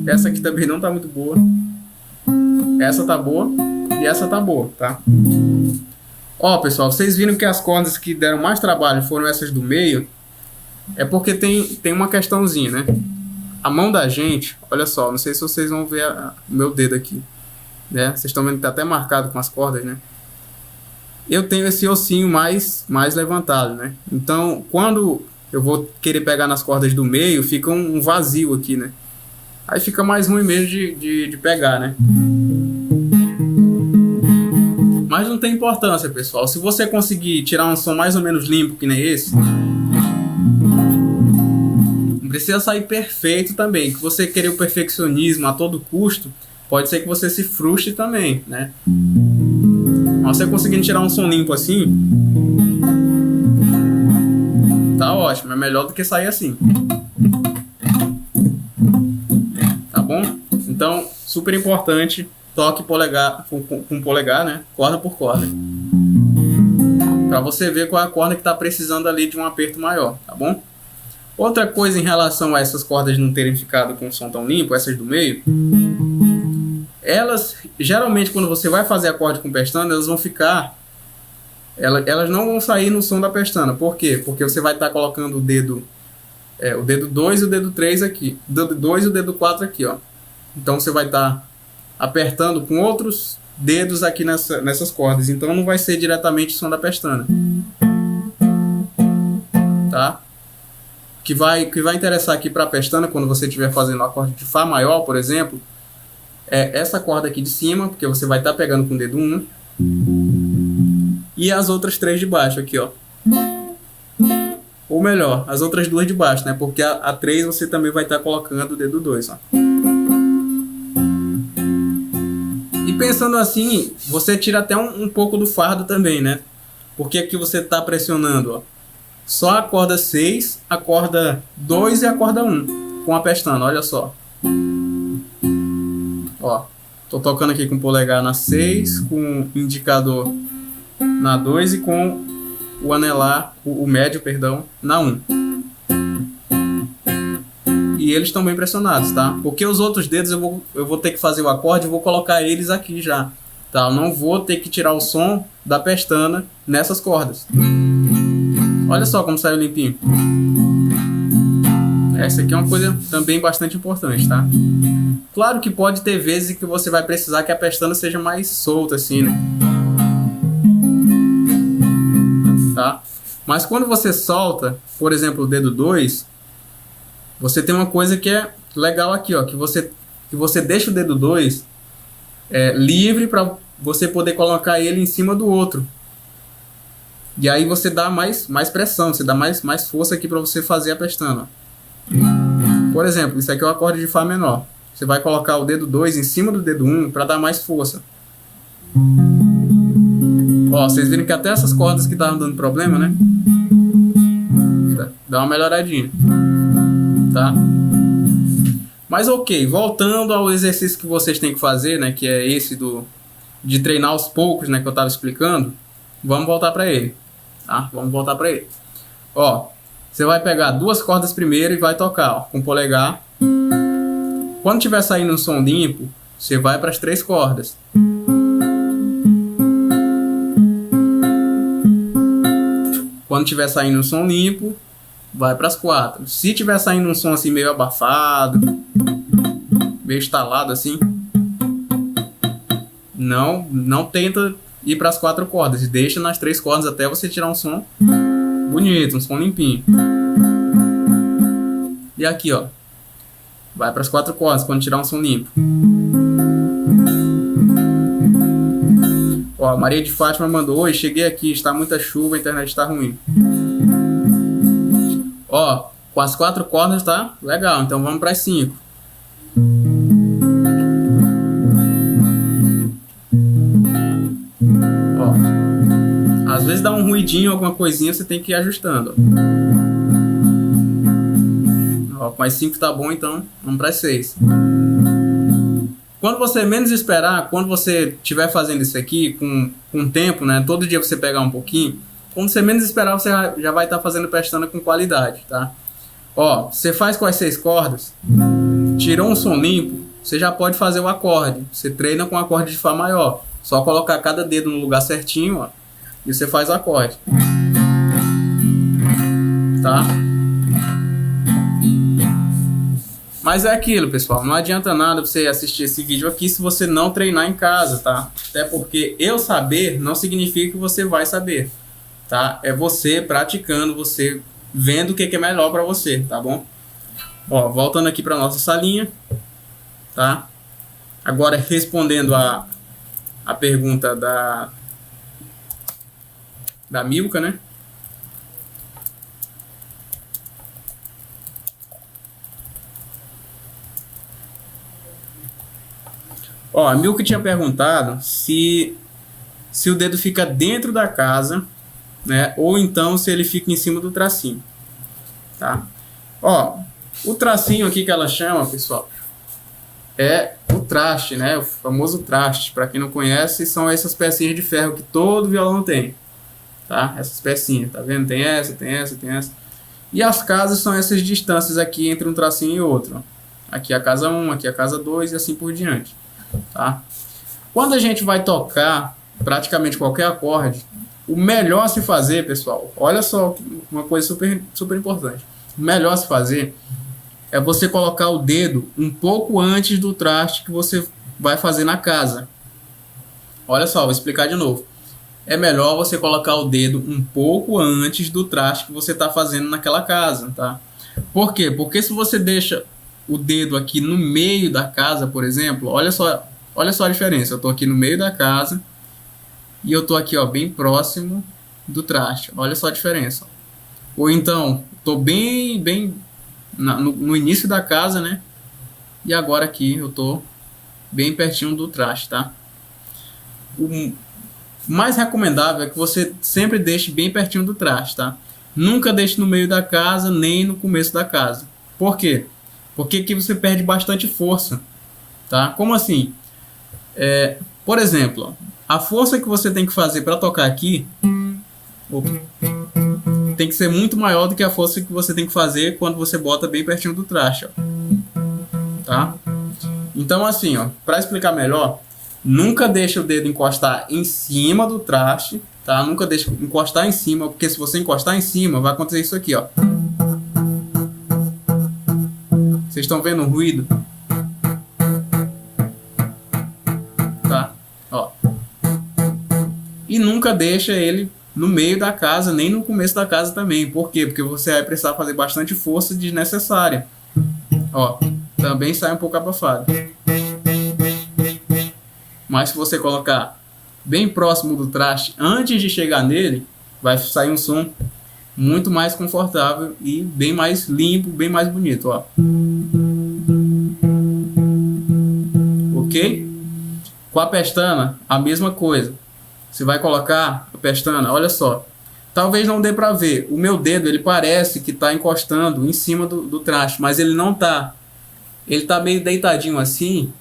essa aqui também não tá muito boa, essa tá boa e essa tá boa, tá? Ó, pessoal, vocês viram que as cordas que deram mais trabalho foram essas do meio, é porque tem uma questãozinha, né? A mão da gente, olha só, não sei se vocês vão ver o meu dedo aqui, né? Vocês estão vendo que tá até marcado com as cordas, né? Eu tenho esse ossinho mais levantado, né? Então, quando eu vou querer pegar nas cordas do meio, fica um vazio aqui, né? Aí fica mais ruim mesmo de pegar, né? Mas não tem importância, pessoal. Se você conseguir tirar um som mais ou menos limpo, que nem esse... Não precisa sair perfeito também. Que você querer o perfeccionismo a todo custo, pode ser que você se frustre também, né? Mas você conseguindo tirar um som limpo assim, tá ótimo. É melhor do que sair assim. Tá bom? Então, super importante, toque polegar com polegar, né? Corda por corda. Pra você ver qual é a corda que tá precisando ali de um aperto maior, tá bom? Outra coisa em relação a essas cordas não terem ficado com um som tão limpo, essas do meio, elas, geralmente quando você vai fazer acorde com pestana, elas vão ficar, elas não vão sair no som da pestana. Por quê? Porque você vai estar colocando o dedo 2 e o dedo 3 aqui, o dedo 2 e o dedo 4 aqui, ó. Então você vai estar apertando com outros dedos aqui nessas cordas, então não vai ser diretamente o som da pestana, tá? Que vai interessar aqui para a pestana, quando você estiver fazendo o acorde de Fá maior, por exemplo, é essa corda aqui de cima, porque você vai estar pegando com o dedo 1, e as outras 3 de baixo aqui, ó. Ou melhor, as outras 2 de baixo, né? Porque a 3 você também vai estar colocando o dedo 2, ó. E pensando assim, você tira até um pouco do fardo também, né? Porque aqui você está pressionando, ó, só a corda 6, a corda 2 e a corda 1 com a pestana, olha só. Ó, tô tocando aqui com o polegar na 6, com o indicador na 2 e com o anelar, o médio, perdão, na 1. E eles estão bem pressionados, tá? Porque os outros dedos eu vou ter que fazer o acorde e vou colocar eles aqui já, tá? Eu não vou ter que tirar o som da pestana nessas cordas. Olha só como saiu limpinho. Essa aqui é uma coisa também bastante importante, tá? Claro que pode ter vezes que você vai precisar que a pestana seja mais solta assim, né? Tá? Mas quando você solta, por exemplo, o dedo 2, você tem uma coisa que legal aqui, ó, que você deixa o dedo 2 livre para você poder colocar ele em cima do outro. E aí você dá mais pressão, você dá mais força aqui para você fazer a pestana. Por exemplo, isso aqui é o acorde de Fá menor. Você vai colocar o dedo 2 em cima do dedo 1 para dar mais força. Ó, vocês viram que até essas cordas que estavam dando problema, né? Dá uma melhoradinha. Tá? Mas ok, voltando ao exercício que vocês têm que fazer, né? Que é esse de treinar aos poucos, né? Que eu estava explicando. Vamos voltar para ele. Tá? Vamos voltar para ele. Ó, você vai pegar 2 cordas primeiro e vai tocar, ó, com o polegar. Quando tiver saindo um som limpo, você vai para as 3 cordas. Quando tiver saindo um som limpo, vai para as 4. Se tiver saindo um som assim meio abafado, meio estalado assim, não tenta ir para as 4 cordas. Deixa nas 3 cordas até você tirar um som bonito, um som limpinho. E aqui, ó, vai para as 4 cordas quando tirar um som limpo. Ó, a Maria de Fátima mandou: oi, cheguei aqui, está muita chuva, a internet está ruim. Ó, com as 4 cordas tá legal, então vamos para as 5. Ó, às vezes dá um ruidinho, alguma coisinha, você tem que ir ajustando. Ó, com as 5 tá bom, então vamos para as 6. Quando você menos esperar, quando você estiver fazendo isso aqui com tempo, né? Todo dia você pegar um pouquinho. Quando você menos esperar, você já vai estar fazendo pestana com qualidade, tá? Ó, você faz com as 6 cordas, tirou um som limpo, você já pode fazer o acorde. Você treina com o acorde de Fá maior. Só colocar cada dedo no lugar certinho, ó, e você faz o acorde. Tá? Mas é aquilo, pessoal, não adianta nada você assistir esse vídeo aqui se você não treinar em casa, tá? Até porque eu saber não significa que você vai saber, tá? É você praticando, você vendo o que é melhor para você, tá bom? Ó, voltando aqui para nossa salinha, tá? Agora respondendo a pergunta da Milka, né? Ó, a Milka tinha perguntado se o dedo fica dentro da casa, né? Ou então se ele fica em cima do tracinho, tá? Ó, o tracinho aqui que ela chama, pessoal, é o traste, né? O famoso traste. Para quem não conhece, são essas pecinhas de ferro que todo violão tem, tá? Essas pecinhas, tá vendo? Tem essa, tem essa, tem essa. E as casas são essas distâncias aqui entre um tracinho e outro. Aqui a casa 1, aqui a casa 2 e assim por diante. Tá? Quando a gente vai tocar praticamente qualquer acorde, o melhor a se fazer, pessoal, olha só uma coisa super importante. O melhor a se fazer é você colocar o dedo um pouco antes do traste que você vai fazer na casa. Olha só, vou explicar de novo. É melhor você colocar o dedo um pouco antes do traste que você está fazendo naquela casa, tá? Por quê? Porque se você deixa o dedo aqui no meio da casa, por exemplo, olha só a diferença. Eu tô aqui no meio da casa e eu tô aqui, ó, bem próximo do traste. Olha só a diferença. Ou então, tô bem no início da casa, né? E agora aqui eu tô bem pertinho do traste, tá? O mais recomendável é que você sempre deixe bem pertinho do traste, tá? Nunca deixe no meio da casa, nem no começo da casa. Por quê? Porque aqui você perde bastante força, tá? Como assim? Por exemplo, ó, a força que você tem que fazer para tocar aqui tem que ser muito maior do que a força que você tem que fazer quando você bota bem pertinho do traste, ó, tá? Então assim, ó, para explicar melhor, nunca deixe o dedo encostar em cima do traste, tá? Nunca deixe encostar em cima, porque se você encostar em cima, vai acontecer isso aqui, ó. Vocês estão vendo o ruído? Tá? Ó. E nunca deixa ele no meio da casa, nem no começo da casa também. Por quê? Porque você vai precisar fazer bastante força desnecessária. Ó. também sai um pouco abafado. Mas se você colocar bem próximo do traste, antes de chegar nele, vai sair um som muito mais confortável e bem mais limpo, bem mais bonito, ó. Ok? Com a pestana, a mesma coisa. Você vai colocar a pestana, olha só. Talvez não dê pra ver. O meu dedo, ele parece que tá encostando em cima do traste, mas ele não tá. Ele tá meio deitadinho assim.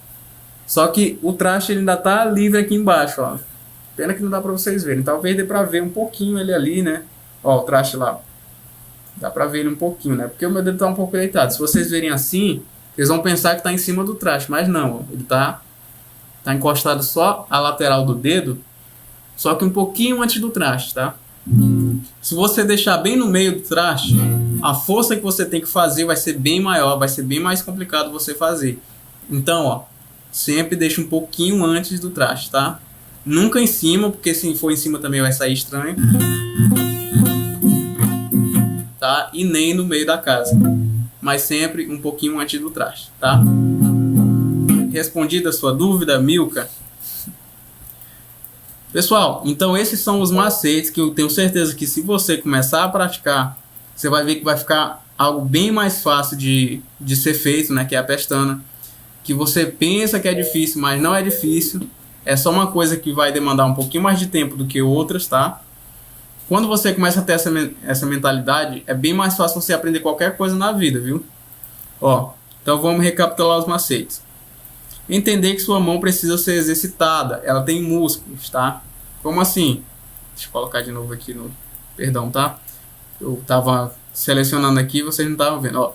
Só que o traste ele ainda tá livre aqui embaixo, ó. Pena que não dá pra vocês verem. Talvez dê pra ver um pouquinho ele ali, né? Ó, o traste lá. Dá pra ver ele um pouquinho, né? Porque o meu dedo tá um pouco deitado. Se vocês verem assim, vocês vão pensar que tá em cima do traste. Mas não, ó. Ele tá encostado só a lateral do dedo. Só que um pouquinho antes do traste, tá? Se você deixar bem no meio do traste, a força que você tem que fazer vai ser bem maior. Vai ser bem mais complicado você fazer. Então, ó. Sempre deixa um pouquinho antes do traste, tá? Nunca em cima, porque se for em cima também vai sair estranho. Tá? E nem no meio da casa. Mas sempre um pouquinho antes do traste, tá? Respondida a sua dúvida, Milka? Pessoal, então esses são os macetes que eu tenho certeza que se você começar a praticar, você vai ver que vai ficar algo bem mais fácil de ser feito, né? Que é a pestana. Que você pensa que é difícil, mas não é difícil. É só uma coisa que vai demandar um pouquinho mais de tempo do que outras, tá? Quando você começa a ter essa mentalidade, é bem mais fácil você aprender qualquer coisa na vida, viu? Ó, então vamos recapitular os macetes. Entender que sua mão precisa ser exercitada, ela tem músculos, tá? Como assim? Deixa eu colocar de novo aqui no... Perdão, tá? Eu tava selecionando aqui, vocês não estavam vendo, ó.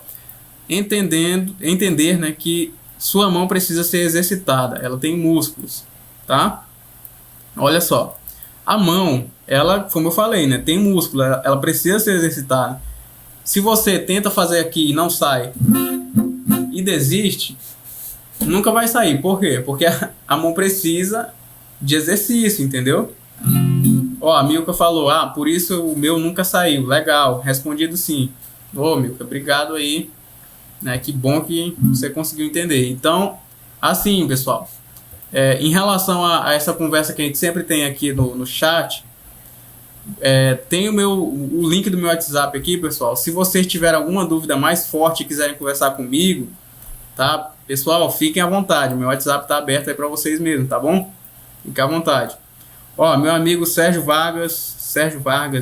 Entender, né, que sua mão precisa ser exercitada, ela tem músculos, tá? Olha só, a mão, ela, como eu falei, né, tem músculo, ela precisa ser exercitada. Se você tenta fazer aqui e não sai e desiste, nunca vai sair. Por quê? Porque a mão precisa de exercício, entendeu? Ó, a Milka falou, por isso o meu nunca saiu. Legal, respondido sim. Ô, Milka, obrigado aí. Né, que bom que você conseguiu entender. Então, assim, pessoal, em relação a essa conversa que a gente sempre tem aqui no chat, tem o link do meu WhatsApp aqui, pessoal. Se vocês tiverem alguma dúvida mais forte e quiserem conversar comigo, tá? Pessoal, fiquem à vontade. Meu WhatsApp tá aberto aí para vocês mesmo, tá bom? Fiquem à vontade. Ó, meu amigo Sérgio Vargas,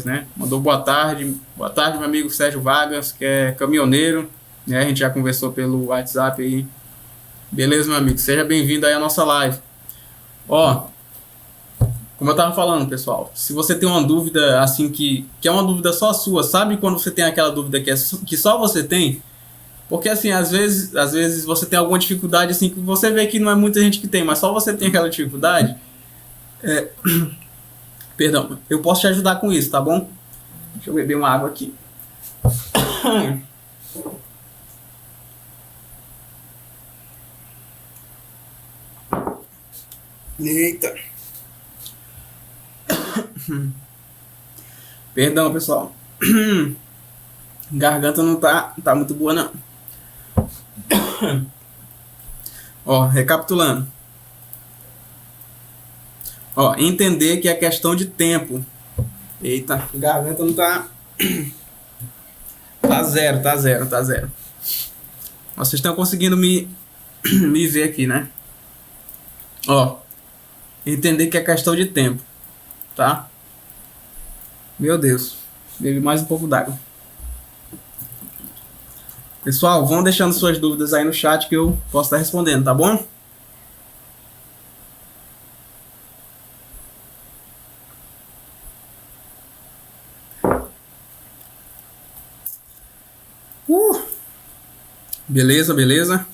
né? Mandou boa tarde. Boa tarde, meu amigo Sérgio Vargas, que é caminhoneiro. A gente já conversou pelo WhatsApp aí. Beleza, meu amigo? Seja bem-vindo aí à nossa live. Ó, como eu tava falando, pessoal, se você tem uma dúvida assim que é uma dúvida só sua, sabe quando você tem aquela dúvida que só você tem? Porque assim, às vezes você tem alguma dificuldade assim que você vê que não é muita gente que tem, mas só você tem aquela dificuldade. Perdão, eu posso te ajudar com isso, tá bom? Deixa eu beber uma água aqui. Eita. Perdão, pessoal. Garganta não tá muito boa, não. Ó, recapitulando. Ó, entender que é questão de tempo. Eita, garganta não tá... Tá zero. Vocês estão conseguindo me ver aqui, né? Ó, entender que é questão de tempo, tá? Meu Deus, bebi mais um pouco d'água. Pessoal, vão deixando suas dúvidas aí no chat que eu posso estar respondendo, tá bom? Beleza.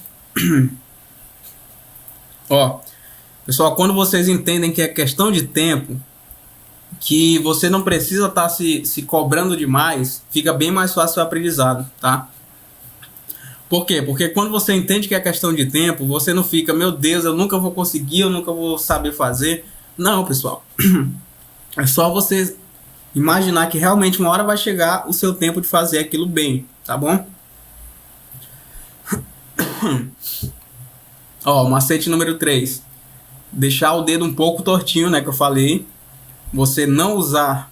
Ó, pessoal, quando vocês entendem que é questão de tempo, que você não precisa estar se cobrando demais, fica bem mais fácil o aprendizado, tá? Por quê? Porque quando você entende que é questão de tempo, você não fica, meu Deus, eu nunca vou conseguir, eu nunca vou saber fazer. Não, pessoal. É só você imaginar que realmente uma hora vai chegar o seu tempo de fazer aquilo bem, tá bom? Ó, macete número 3. Deixar o dedo um pouco tortinho, né, que eu falei. Você não usar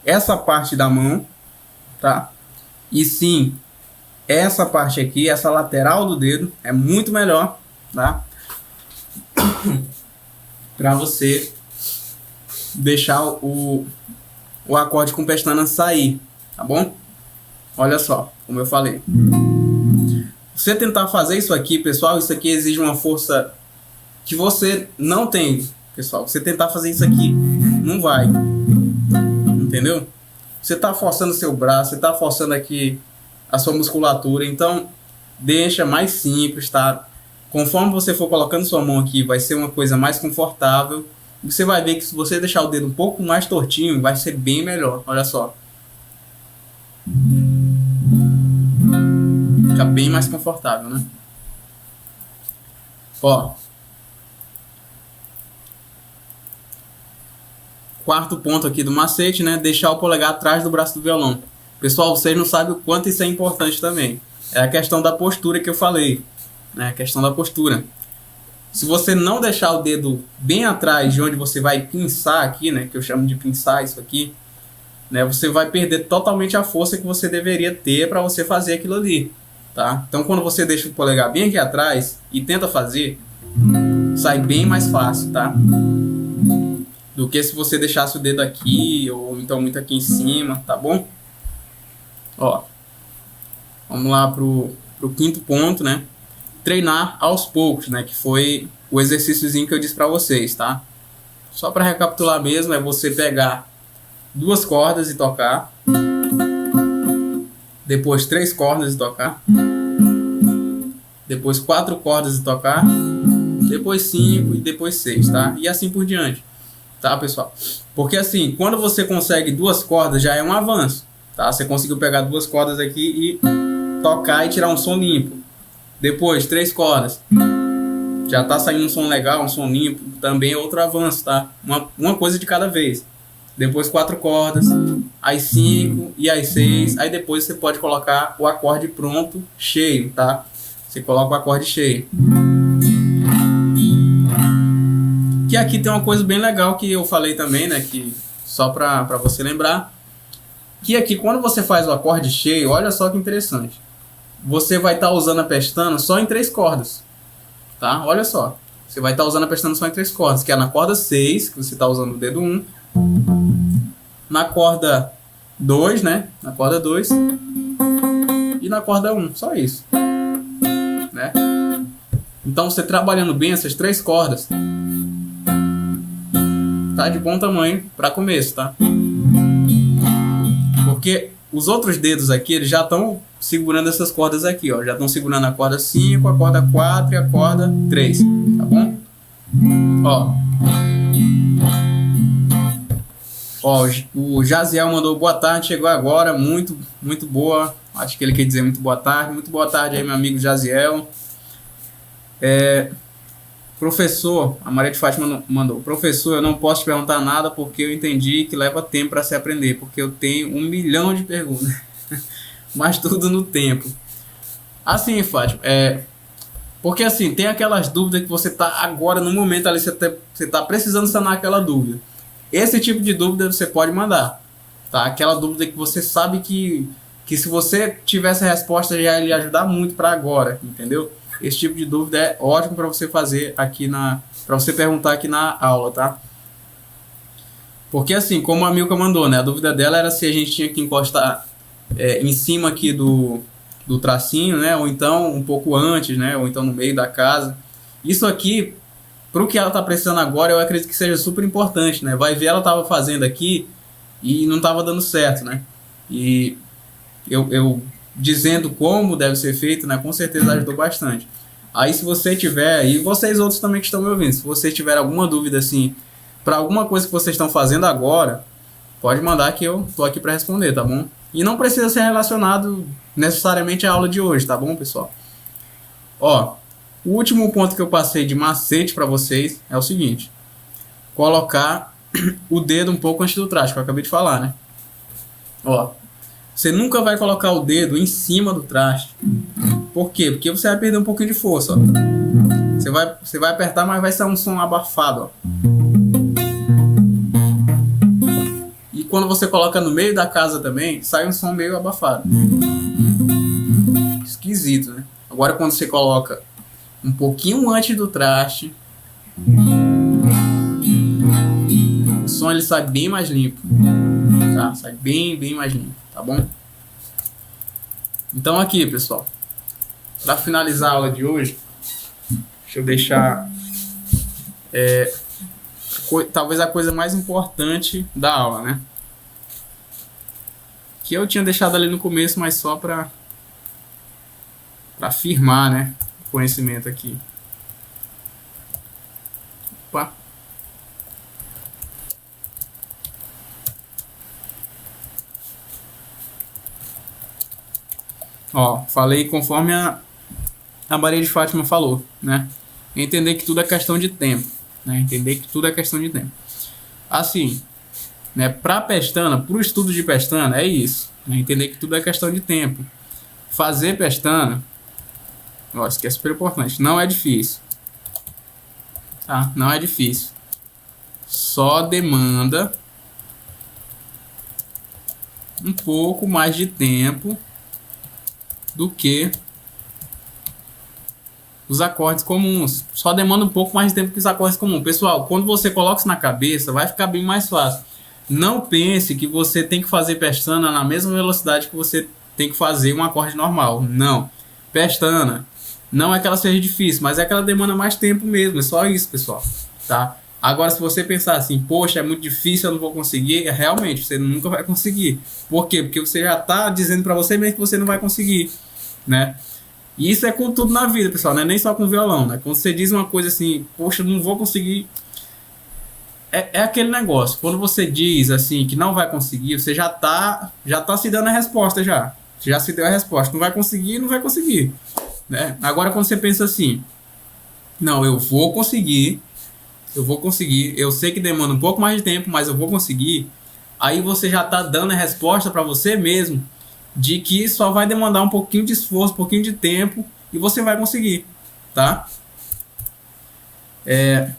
essa parte da mão, tá? E sim, essa parte aqui, essa lateral do dedo é muito melhor, tá? Para você deixar o acorde com pestana sair, tá bom? Olha só, como eu falei. Você tentar fazer isso aqui, pessoal, isso aqui exige uma força que você não tem, pessoal. Você tentar fazer isso aqui, não vai. Entendeu? Você tá forçando seu braço, você tá forçando aqui a sua musculatura, então deixa mais simples, tá? Conforme você for colocando sua mão aqui, vai ser uma coisa mais confortável. Você vai ver que se você deixar o dedo um pouco mais tortinho, vai ser bem melhor. Olha só. Fica bem mais confortável, né? Ó. Quarto ponto aqui do macete, né? Deixar o polegar atrás do braço do violão. Pessoal, vocês não sabem o quanto isso é importante também. É a questão da postura que eu falei, né? A questão da postura. Se você não deixar o dedo bem atrás de onde você vai pinçar aqui, né? Que eu chamo de pinçar isso aqui, né? Você vai perder totalmente a força que você deveria ter para você fazer aquilo ali, tá? Então, quando você deixa o polegar bem aqui atrás e tenta fazer, sai bem mais fácil, tá? Do que se você deixasse o dedo aqui ou então muito aqui em cima, tá bom? Ó, vamos lá pro quinto ponto, né? Treinar aos poucos, né? Que foi o exercíciozinho que eu disse para vocês, tá? Só para recapitular mesmo, é você pegar 2 cordas e tocar, depois 3 cordas e tocar, depois 4 cordas e tocar, depois 5 e depois 6, tá? E assim por diante. Tá, pessoal? Porque assim, quando você consegue 2 cordas, já é um avanço, tá? Você conseguiu pegar 2 cordas aqui e tocar e tirar um som limpo. Depois, 3 cordas. Já tá saindo um som legal, um som limpo. Também é outro avanço, tá? Uma coisa de cada vez. Depois 4 cordas, aí 5 e aí 6. Aí depois você pode colocar o acorde pronto, cheio, tá? Você coloca o acorde cheio. Que aqui tem uma coisa bem legal que eu falei também, né? Que só para você lembrar. Que aqui quando você faz o acorde cheio, olha só que interessante. Você vai estar usando a pestana só em 3 cordas. Tá? Olha só. Você vai estar usando a pestana só em 3 cordas. Que é na corda 6, que você está usando o dedo 1. Na corda 2, né? Na corda 2. E na corda 1. Só isso. Né? Então você trabalhando bem essas 3 cordas, tá de bom tamanho para começo, tá? Porque os outros dedos aqui, eles já estão segurando essas cordas aqui, ó. Já estão segurando a corda 5, a corda 4 e a corda 3, tá bom? Ó. Ó, o Jaziel mandou boa tarde, chegou agora, muito boa. Acho que ele quer dizer muito boa tarde. Muito boa tarde aí, meu amigo Jaziel. Professor, a Maria de Fátima mandou. Professor, eu não posso te perguntar nada porque eu entendi que leva tempo para se aprender, porque eu tenho 1 milhão de perguntas. Mas tudo no tempo. Assim, Fátima, porque assim, tem aquelas dúvidas que você tá agora, no momento ali, você tá precisando sanar aquela dúvida. Esse tipo de dúvida você pode mandar, tá? Aquela dúvida que você sabe que se você tivesse a resposta já ia lhe ajudar muito para agora, entendeu? Esse tipo de dúvida é ótimo para você fazer aqui para você perguntar aqui na aula, tá? Porque assim, como a Milka mandou, né? A dúvida dela era se a gente tinha que encostar em cima aqui do tracinho, né? Ou então um pouco antes, né? Ou então no meio da casa. Isso aqui, pro que ela tá precisando agora, eu acredito que seja super importante, né? Vai ver, ela tava fazendo aqui e não tava dando certo, né? E eu dizendo como deve ser feito, né? Com certeza ajudou bastante. Aí se você tiver, e vocês outros também que estão me ouvindo, se vocês tiverem alguma dúvida assim, para alguma coisa que vocês estão fazendo agora, pode mandar que eu tô aqui para responder, tá bom? E não precisa ser relacionado necessariamente à aula de hoje, tá bom, pessoal? Ó, o último ponto que eu passei de macete para vocês é o seguinte: colocar o dedo um pouco antes do traste, que eu acabei de falar, né? Ó, você nunca vai colocar o dedo em cima do traste Por quê? Porque você vai perder um pouquinho de força, ó. Você vai apertar, mas vai sair um som abafado, ó. E quando você coloca no meio da casa também, sai um som meio abafado. Esquisito, né? Agora quando você coloca um pouquinho antes do traste, o som ele sai bem mais limpo, tá? Sai bem mais limpo, tá bom? Então aqui, pessoal, para finalizar a aula de hoje, deixa eu deixar talvez a coisa mais importante da aula, né? Que eu tinha deixado ali no começo, mas só para afirmar, né, o conhecimento aqui. Opa. Ó, falei conforme a Maria de Fátima falou, né? Entender que tudo é questão de tempo, né? Entender que tudo é questão de tempo. Assim, né, para pestana, para o estudo de pestana, é isso, né? Entender que tudo é questão de tempo. Fazer pestana, ó, isso aqui é super importante, não é difícil, tá? Não é difícil. Só demanda um pouco mais de tempo do que os acordes comuns. Só demanda um pouco mais de tempo que os acordes comuns. Pessoal, quando você coloca isso na cabeça, vai ficar bem mais fácil. Não pense que você tem que fazer pestana na mesma velocidade que você tem que fazer um acorde normal. Não. Pestana não é que ela seja difícil, mas é que ela demanda mais tempo mesmo. É só isso, pessoal. Tá? Agora, se você pensar assim, poxa, é muito difícil, eu não vou conseguir, realmente, você nunca vai conseguir. Por quê? Porque você já está dizendo para você mesmo que você não vai conseguir, né? E isso é com tudo na vida, pessoal, não é nem só com violão, né? Quando você diz uma coisa assim, poxa, eu não vou conseguir, é aquele negócio. Quando você diz assim que não vai conseguir, você já tá se dando a resposta já. Você já se deu a resposta. Não vai conseguir, não vai conseguir, né? Agora quando você pensa assim, não, eu vou conseguir, eu sei que demanda um pouco mais de tempo, mas eu vou conseguir. Aí você já tá dando a resposta para você mesmo de que só vai demandar um pouquinho de esforço, um pouquinho de tempo e você vai conseguir, tá?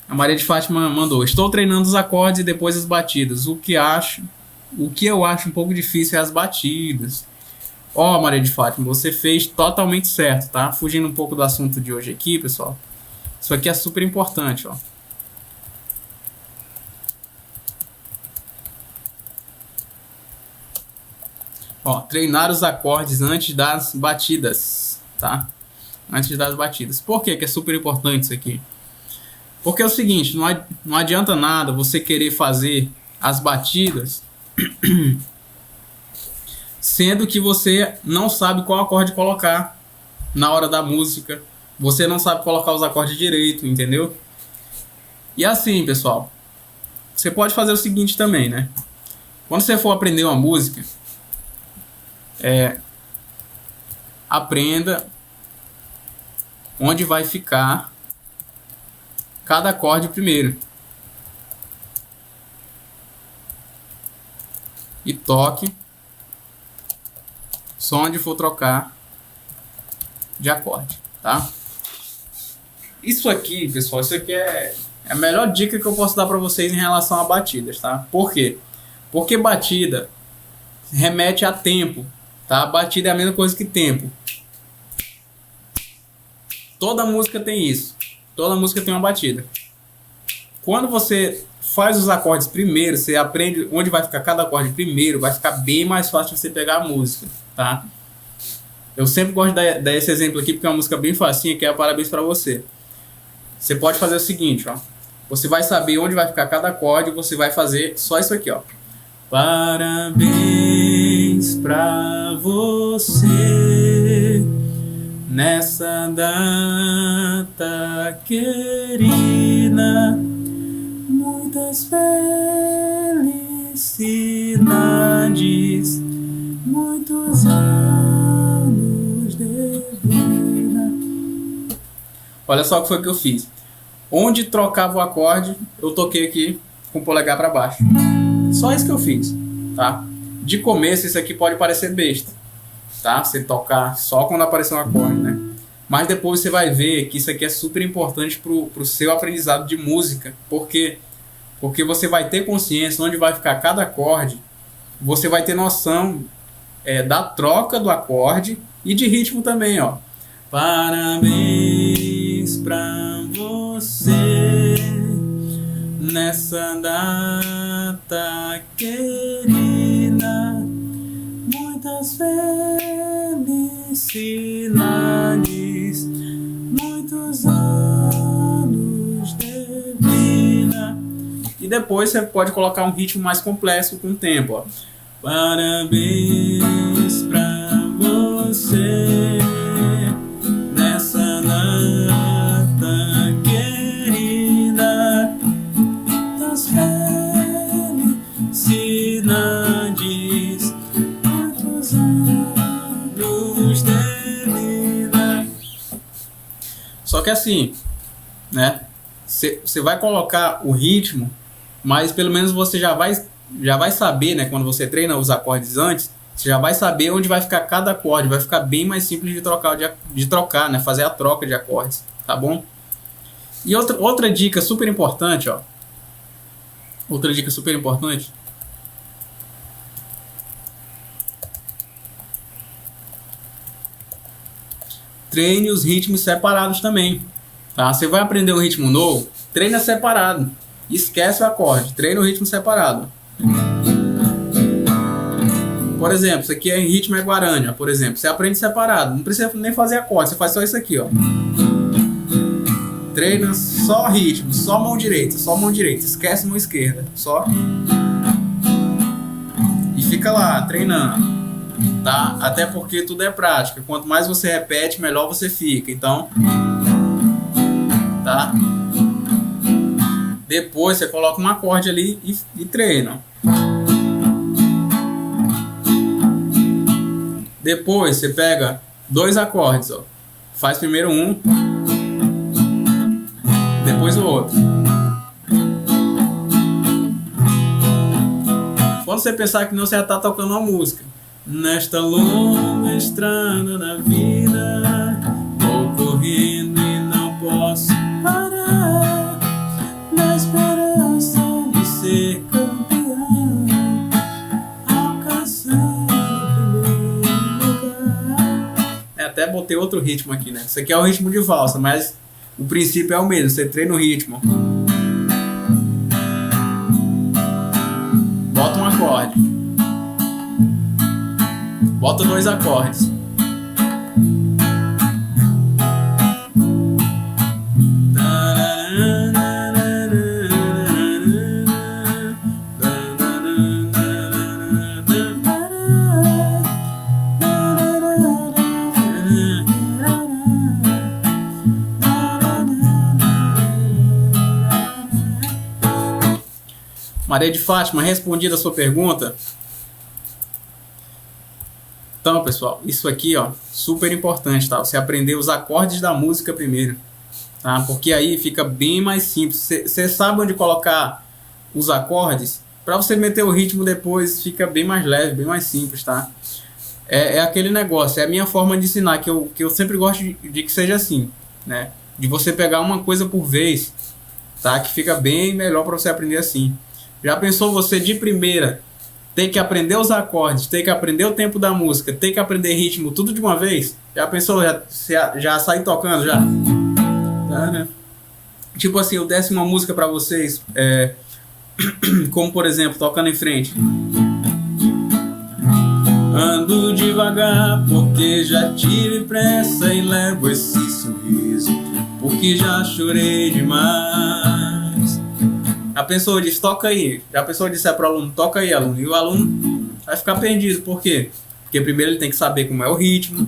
A Maria de Fátima mandou: estou treinando os acordes e depois as batidas. O que eu acho um pouco difícil é as batidas. Ó, Maria de Fátima, você fez totalmente certo, tá? Fugindo um pouco do assunto de hoje aqui, pessoal. Isso aqui é super importante, ó. Ó, treinar os acordes antes das batidas, tá? Antes das batidas. Por que é super importante isso aqui? Porque é o seguinte, não adianta nada você querer fazer as batidas sendo que você não sabe qual acorde colocar na hora da música. Você não sabe colocar os acordes direito, entendeu? E assim, pessoal, você pode fazer o seguinte também, né? Quando você for aprender uma música, aprenda onde vai ficar cada acorde primeiro. E toque só onde for trocar de acorde, tá? Isso aqui, pessoal, isso aqui é a melhor dica que eu posso dar para vocês em relação a batidas, tá? Por quê? Porque batida remete a tempo, tá? Batida é a mesma coisa que tempo. Toda música tem isso. Toda música tem uma batida. Quando você faz os acordes primeiro, você aprende onde vai ficar cada acorde primeiro, vai ficar bem mais fácil você pegar a música, tá? Eu sempre gosto de dar esse exemplo aqui porque é uma música bem facinha, que é Parabéns Pra Você. Você pode fazer o seguinte, ó. Você vai saber onde vai ficar cada acorde e você vai fazer só isso aqui, ó. Parabéns pra você nessa data querida, muitas felicidades, muitos anos de vida. Olha só o que foi que eu fiz. Onde trocava o acorde, eu toquei aqui com o polegar para baixo. Só isso que eu fiz, tá? De começo, isso aqui pode parecer besta. tá? Você tocar só quando aparecer um acorde, né? Mas depois você vai ver que isso aqui é super importante pro seu aprendizado de música. Por quê? Porque você vai ter consciência onde vai ficar cada acorde, você vai ter noção da troca do acorde e de ritmo também, ó. Parabéns pra você nessa data querida, muitas felicidades, muitos anos de vida. E depois você pode colocar um ritmo mais complexo com o tempo, ó. Parabéns pra você nessa data querida, das felicidades, muitos anos de vida. Só que assim, né? Você vai colocar o ritmo, mas pelo menos você já vai saber, né? Quando você treina os acordes antes, você já vai saber onde vai ficar cada acorde. Vai ficar bem mais simples de trocar, né? Fazer a troca de acordes, tá bom? E outra dica super importante, ó. Outra dica super importante. Treine os ritmos separados também, tá? Você vai aprender um ritmo novo, treina separado. Esquece o acorde, treina o ritmo separado. Por exemplo, isso aqui é em ritmo guarânia, por exemplo. Você aprende separado, não precisa nem fazer acorde, você faz só isso aqui, ó. Treina só ritmo, só mão direita, esquece mão esquerda, só. E fica lá, treinando, tá? Até porque tudo é prática, quanto mais você repete, melhor você fica, então, tá? Depois você coloca um acorde ali e treina. Depois você pega 2 acordes, ó. Faz primeiro um, depois o outro. Quando você pensar que não, você já está tocando uma música. Nesta longa estrada da vida, vou correndo e não posso parar, na esperança de ser campeão, alcançando o primeiro lugar. Até botei outro ritmo aqui, né? Isso aqui é o ritmo de valsa, mas o princípio é o mesmo, você treina o ritmo. Bota um acorde. Bota 2 acordes. Maria de Fátima, respondida a sua pergunta. Então, pessoal, isso aqui, ó, super importante, tá? Você aprender os acordes da música primeiro, tá? Porque aí fica bem mais simples. Você sabe onde colocar os acordes, para você meter o ritmo depois fica bem mais leve, bem mais simples, tá? É aquele negócio, é a minha forma de ensinar, que eu sempre gosto de que seja assim, né? De você pegar uma coisa por vez, tá? Que fica bem melhor para você aprender assim. Já pensou você de primeira ter que aprender os acordes, ter que aprender o tempo da música, ter que aprender ritmo, tudo de uma vez? Já pensou, já sair tocando já? Tá, né? Tipo assim, eu desse uma música pra vocês, como por exemplo, tocando em frente. Ando devagar porque já tive pressa e levo esse sorriso porque já chorei demais. A pessoa diz, toca aí. A pessoa disse para o aluno, toca aí, aluno. E o aluno vai ficar perdido. Por quê? Porque primeiro ele tem que saber como é o ritmo.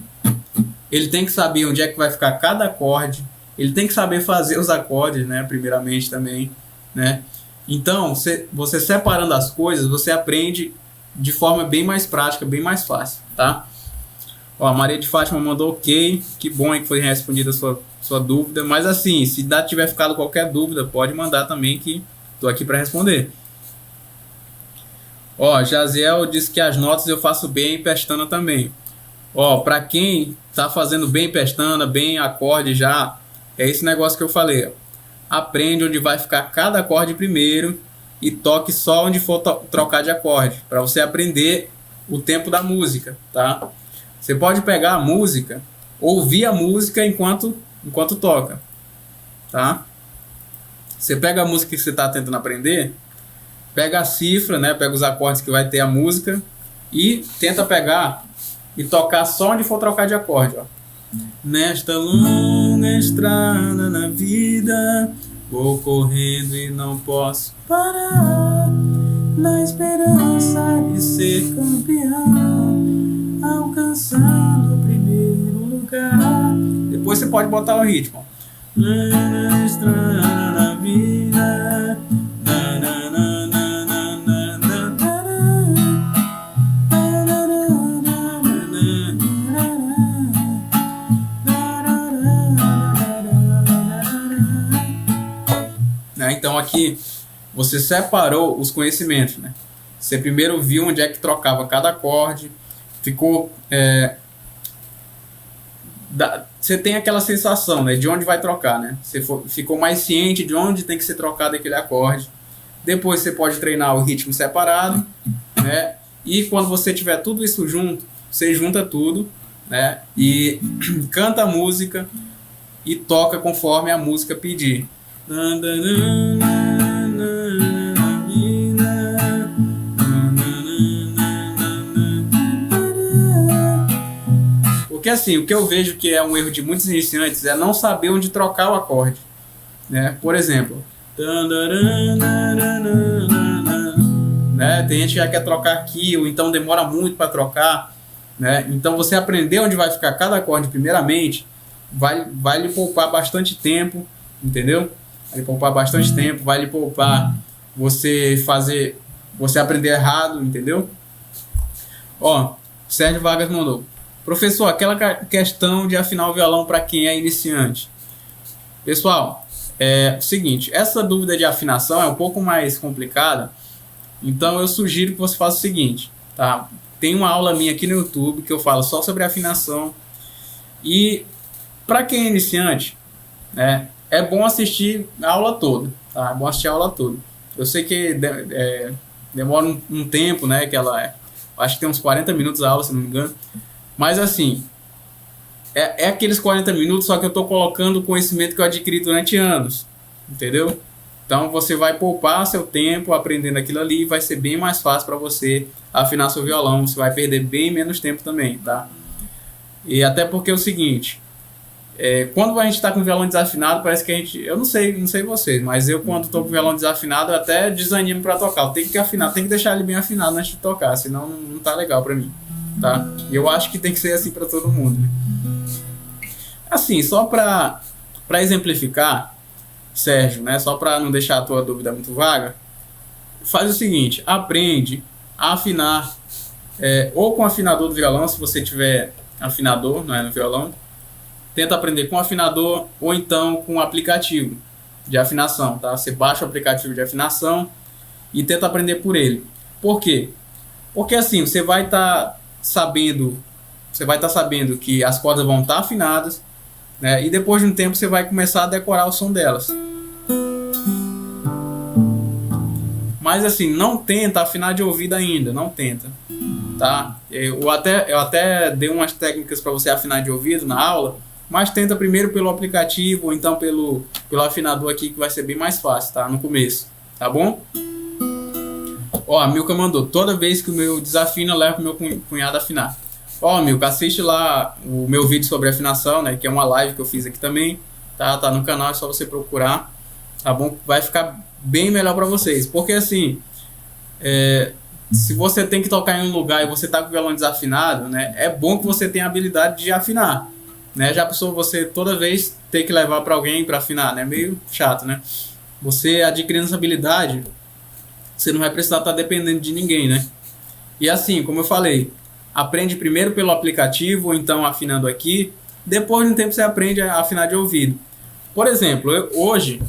Ele tem que saber onde é que vai ficar cada acorde. Ele tem que saber fazer os acordes, né? Primeiramente também, né? Então, você separando as coisas, você aprende de forma bem mais prática, bem mais fácil, tá? Ó, a Maria de Fátima mandou ok. Que bom que foi respondida a sua dúvida. Mas assim, se tiver ficado qualquer dúvida, pode mandar também que estou aqui para responder. Ó, Jaziel disse que as notas eu faço bem em pestana também. Ó, para quem tá fazendo bem pestana, bem acorde já, é esse negócio que eu falei, ó. Aprende onde vai ficar cada acorde primeiro e toque só onde for trocar de acorde, para você aprender o tempo da música, tá? Você pode pegar a música, ouvir a música enquanto toca, tá? Você pega a música que você está tentando aprender, pega a cifra, né? Pega os acordes que vai ter a música e tenta pegar e tocar só onde for trocar de acorde, ó. Nesta longa estrada na vida, vou correndo e não posso parar, na esperança de ser campeão, alcançando o primeiro lugar. Depois você pode botar o ritmo. Na estrada na vida. Então aqui você separou os conhecimentos, né? Você primeiro viu onde é que trocava cada acorde, ficou você tem aquela sensação, né, de onde vai trocar, né? Você ficou mais ciente de onde tem que ser trocado aquele acorde. Depois você pode treinar o ritmo separado, né? E quando você tiver tudo isso junto, você junta tudo, né? E canta a música e toca conforme a música pedir. Porque assim, o que eu vejo que é um erro de muitos iniciantes é não saber onde trocar o acorde, né? Por exemplo, né? Tem gente que já quer trocar aqui, ou então demora muito para trocar, né? Então você aprender onde vai ficar cada acorde primeiramente vai lhe poupar bastante tempo, entendeu? Vai lhe poupar bastante tempo, vai lhe poupar você aprender errado, entendeu? Ó, Sérgio Vargas mandou: professor, aquela questão de afinar o violão para quem é iniciante. Pessoal, é o seguinte, essa dúvida de afinação é um pouco mais complicada, então eu sugiro que você faça o seguinte, tá? Tem uma aula minha aqui no YouTube que eu falo só sobre afinação, e para quem é iniciante, né, é bom assistir a aula toda, tá? É bom assistir a aula toda. Eu sei que demora um tempo, né, que acho que tem uns 40 minutos a aula, se não me engano, mas assim, é aqueles 40 minutos, só que eu estou colocando o conhecimento que eu adquiri durante anos, entendeu? Então você vai poupar seu tempo aprendendo aquilo ali e vai ser bem mais fácil para você afinar seu violão, você vai perder bem menos tempo também, tá? E até porque é o seguinte, quando a gente está com o violão desafinado, parece que a gente, eu não sei vocês, mas eu quando estou com o violão desafinado, eu até desanimo para tocar. Eu tenho que afinar, tenho que deixar ele bem afinado antes de tocar, senão não tá legal para mim, tá? E eu acho que tem que ser assim para todo mundo, né? Assim, só para exemplificar, Sérgio, né? Só para não deixar a tua dúvida muito vaga, faz o seguinte: aprende a afinar ou com o afinador do violão, se você tiver afinador, não é, no violão. Tenta aprender com afinador ou então com aplicativo de afinação, tá? Você baixa o aplicativo de afinação e tenta aprender por ele. Por quê? Porque assim, você vai estar sabendo que as cordas vão estar afinadas, né? E depois de um tempo você vai começar a decorar o som delas. Mas assim, não tenta afinar de ouvido ainda, não tenta, tá? Eu até dei umas técnicas para você afinar de ouvido na aula, mas tenta primeiro pelo aplicativo ou então pelo afinador aqui, que vai ser bem mais fácil, tá? No começo, tá bom? Ó, a Milka mandou: toda vez que o meu desafina, eu levo pro meu cunhado afinar. Ó, Milka, assiste lá o meu vídeo sobre afinação, né? Que é uma live que eu fiz aqui também, tá? Tá no canal, é só você procurar, tá bom? Vai ficar bem melhor para vocês, porque assim, se você tem que tocar em um lugar e você tá com o violão desafinado, né? É bom que você tenha a habilidade de afinar, né? Já pensou você toda vez ter que levar para alguém para afinar, né? Meio chato, né? Você adquirindo essa habilidade, você não vai precisar estar dependendo de ninguém, né? E assim, como eu falei, aprende primeiro pelo aplicativo, ou então afinando aqui. Depois de um tempo você aprende a afinar de ouvido. Por exemplo, hoje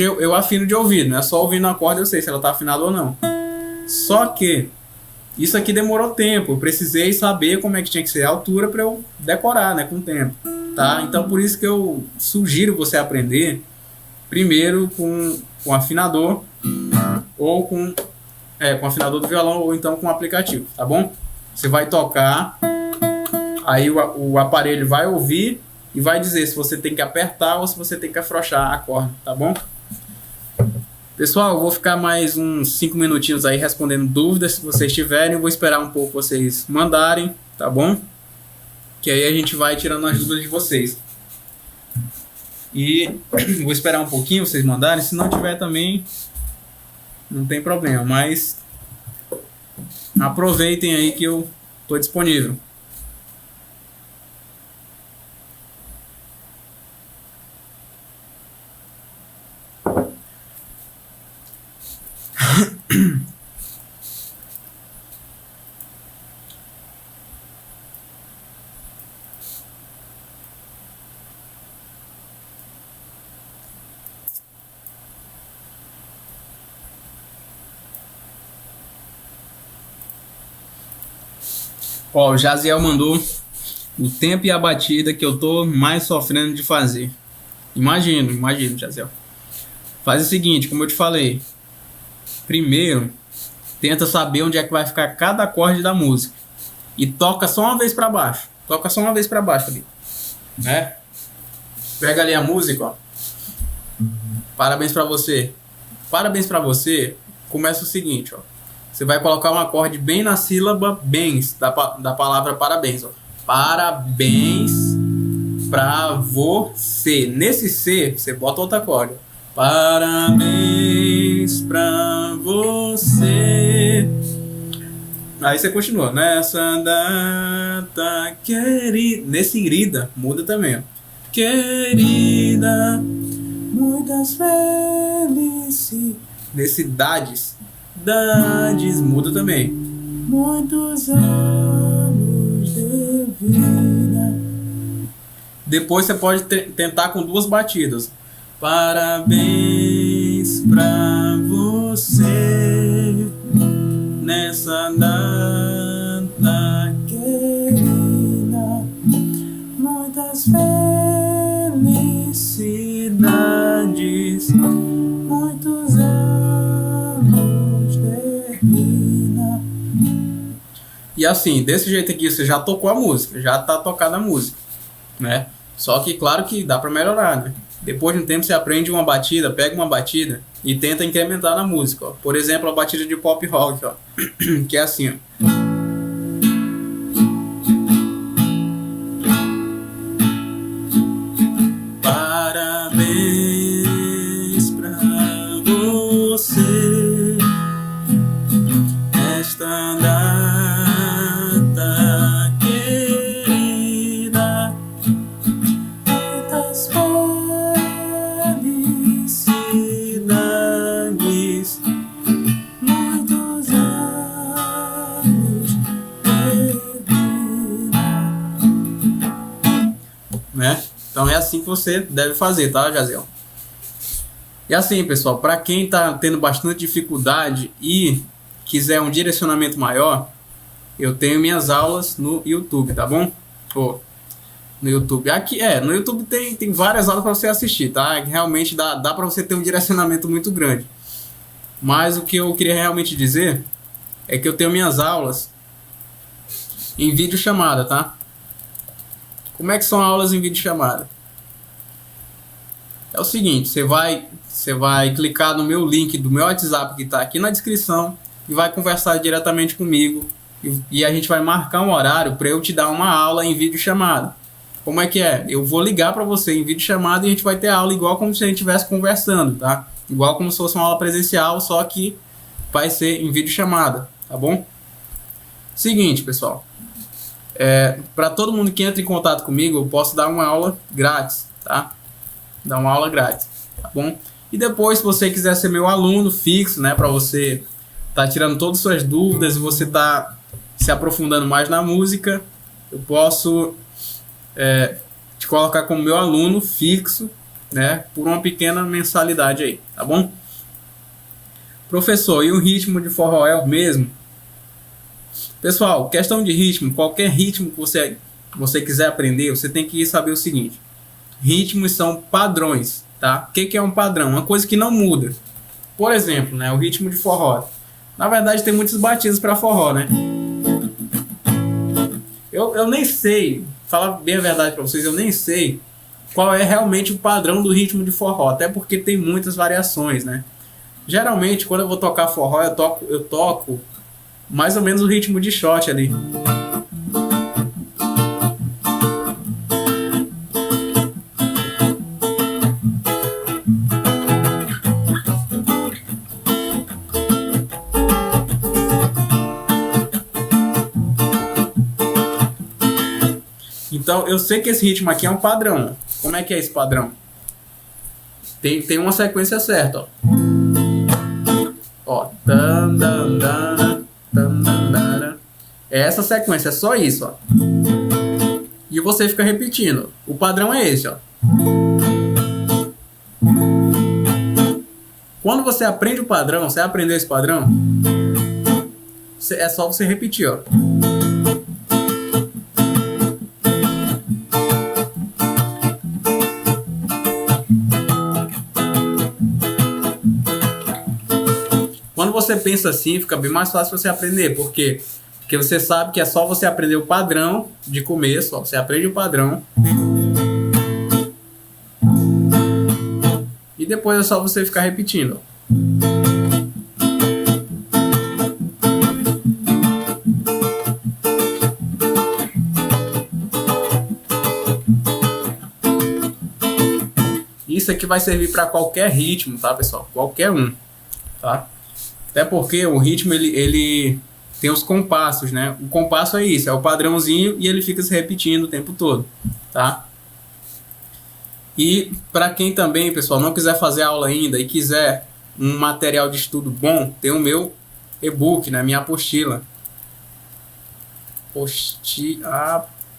eu afino de ouvido, não é só ouvindo a corda eu sei se ela está afinada ou não. Só que Isso aqui demorou tempo, eu precisei saber como é que tinha que ser a altura para eu decorar, né, com o tempo, tá? Então por isso que eu sugiro você aprender primeiro com afinador ou com afinador do violão ou então com aplicativo, tá bom? Você vai tocar, aí o aparelho vai ouvir e vai dizer se você tem que apertar ou se você tem que afrouxar a corda, tá bom? Pessoal, eu vou ficar mais uns 5 minutinhos aí respondendo dúvidas, se vocês tiverem. Eu vou esperar um pouco vocês mandarem, tá bom? Que aí a gente vai tirando as dúvidas de vocês. E vou esperar um pouquinho vocês mandarem. Se não tiver também, não tem problema. Mas aproveitem aí que eu estou disponível. Ó, o Jaziel mandou o tempo e a batida que eu tô mais sofrendo de fazer. Imagino, Jaziel. Faz o seguinte, como eu te falei. Primeiro, tenta saber onde é que vai ficar cada acorde da música. E toca só uma vez para baixo. Toca só uma vez para baixo ali. Né? Pega ali a música, ó. Parabéns para você. Parabéns para você. Começa o seguinte, ó. Você vai colocar um acorde bem na sílaba bens da palavra parabéns, ó. Parabéns pra você. Nesse C, você bota outro acorde. Parabéns pra você. Aí você continua. Nessa data querida. Nesse irida, muda também, ó. Querida, muitas felicidades. Nesse dades muda também. Muitos anos de vida. Depois você pode tentar com duas batidas. Parabéns pra você nessa data querida. Muitas felicidades. Muitos anos de vida. E assim, desse jeito aqui você já tocou a música, já tá tocada a música, né? Só que claro que dá para melhorar, né? Depois de um tempo você aprende uma batida, pega uma batida e tenta incrementar na música, ó. Por exemplo, a batida de pop rock, ó, que é assim, ó. Parabéns pra você esta data querida. Muitas felicidades. Muitos anos de vida. Né? Então é assim que você deve fazer, tá, Jaziel? E assim, pessoal, para quem tá tendo bastante dificuldade e quiser um direcionamento maior, eu tenho minhas aulas no YouTube, tá bom? Oh, no YouTube. Aqui, no YouTube tem várias aulas para você assistir, tá? Realmente dá para você ter um direcionamento muito grande. Mas o que eu queria realmente dizer é que eu tenho minhas aulas em videochamada, tá? Como é que são aulas em videochamada? É o seguinte, você vai clicar no meu link do meu WhatsApp que está aqui na descrição e vai conversar diretamente comigo e a gente vai marcar um horário para eu te dar uma aula em videochamada. Como é que é? Eu vou ligar para você em videochamada e a gente vai ter aula igual como se a gente estivesse conversando, tá? Igual como se fosse uma aula presencial, só que vai ser em videochamada, tá bom? Seguinte, pessoal. Para todo mundo que entra em contato comigo, eu posso dar uma aula grátis, tá? Dar uma aula grátis, tá bom? E depois, se você quiser ser meu aluno fixo, né, para você tá tirando todas as suas dúvidas e você tá se aprofundando mais na música, eu posso te colocar como meu aluno fixo, né, por uma pequena mensalidade aí, tá bom? Professor, e o ritmo de forró é o mesmo? Pessoal, questão de ritmo, qualquer ritmo que você quiser aprender, você tem que saber o seguinte: ritmos são padrões, tá? O que é um padrão? Uma coisa que não muda. Por exemplo, né, o ritmo de forró. Na verdade, tem muitas batidas para forró, né? Eu nem sei, falar bem a verdade para vocês, eu nem sei qual é realmente o padrão do ritmo de forró, até porque tem muitas variações, né? Geralmente, quando eu vou tocar forró, eu toco mais ou menos o ritmo de shot ali. Então, eu sei que esse ritmo aqui é um padrão. Como é que é esse padrão? Tem uma sequência certa, ó. Ó. É essa sequência, é só isso, ó. E você fica repetindo. O padrão é esse, ó. Quando você aprende o padrão, você aprendeu esse padrão, é só você repetir, ó. Quando você pensa assim, fica bem mais fácil você aprender. Por quê? Porque você sabe que é só você aprender o padrão de começo. Ó, você aprende o padrão. E depois é só você ficar repetindo. Isso aqui vai servir para qualquer ritmo, tá, pessoal? Qualquer um, tá? Até porque o ritmo, ele tem os compassos, né? O compasso é isso, é o padrãozinho e ele fica se repetindo o tempo todo, tá? E para quem também, pessoal, não quiser fazer aula ainda e quiser um material de estudo bom, tem o meu e-book, né? Minha apostila.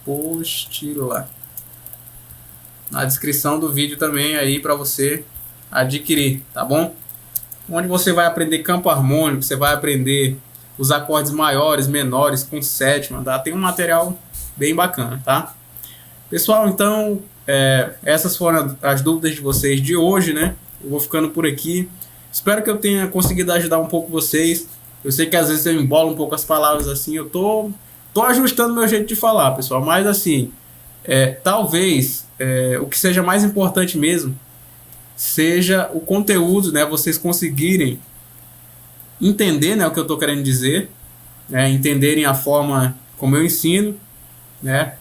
Apostila. Na descrição do vídeo também aí para você adquirir, tá bom? Onde você vai aprender campo harmônico, você vai aprender os acordes maiores, menores, com sétima, tá? Tem um material bem bacana, tá? Pessoal, então, essas foram as dúvidas de vocês de hoje, né? Eu vou ficando por aqui. Espero que eu tenha conseguido ajudar um pouco vocês. Eu sei que às vezes eu embolo um pouco as palavras assim, eu tô ajustando meu jeito de falar, pessoal, mas assim, talvez o que seja mais importante mesmo seja o conteúdo, né? Vocês conseguirem entender, né, o que eu estou querendo dizer, né? Entenderem a forma como eu ensino, né?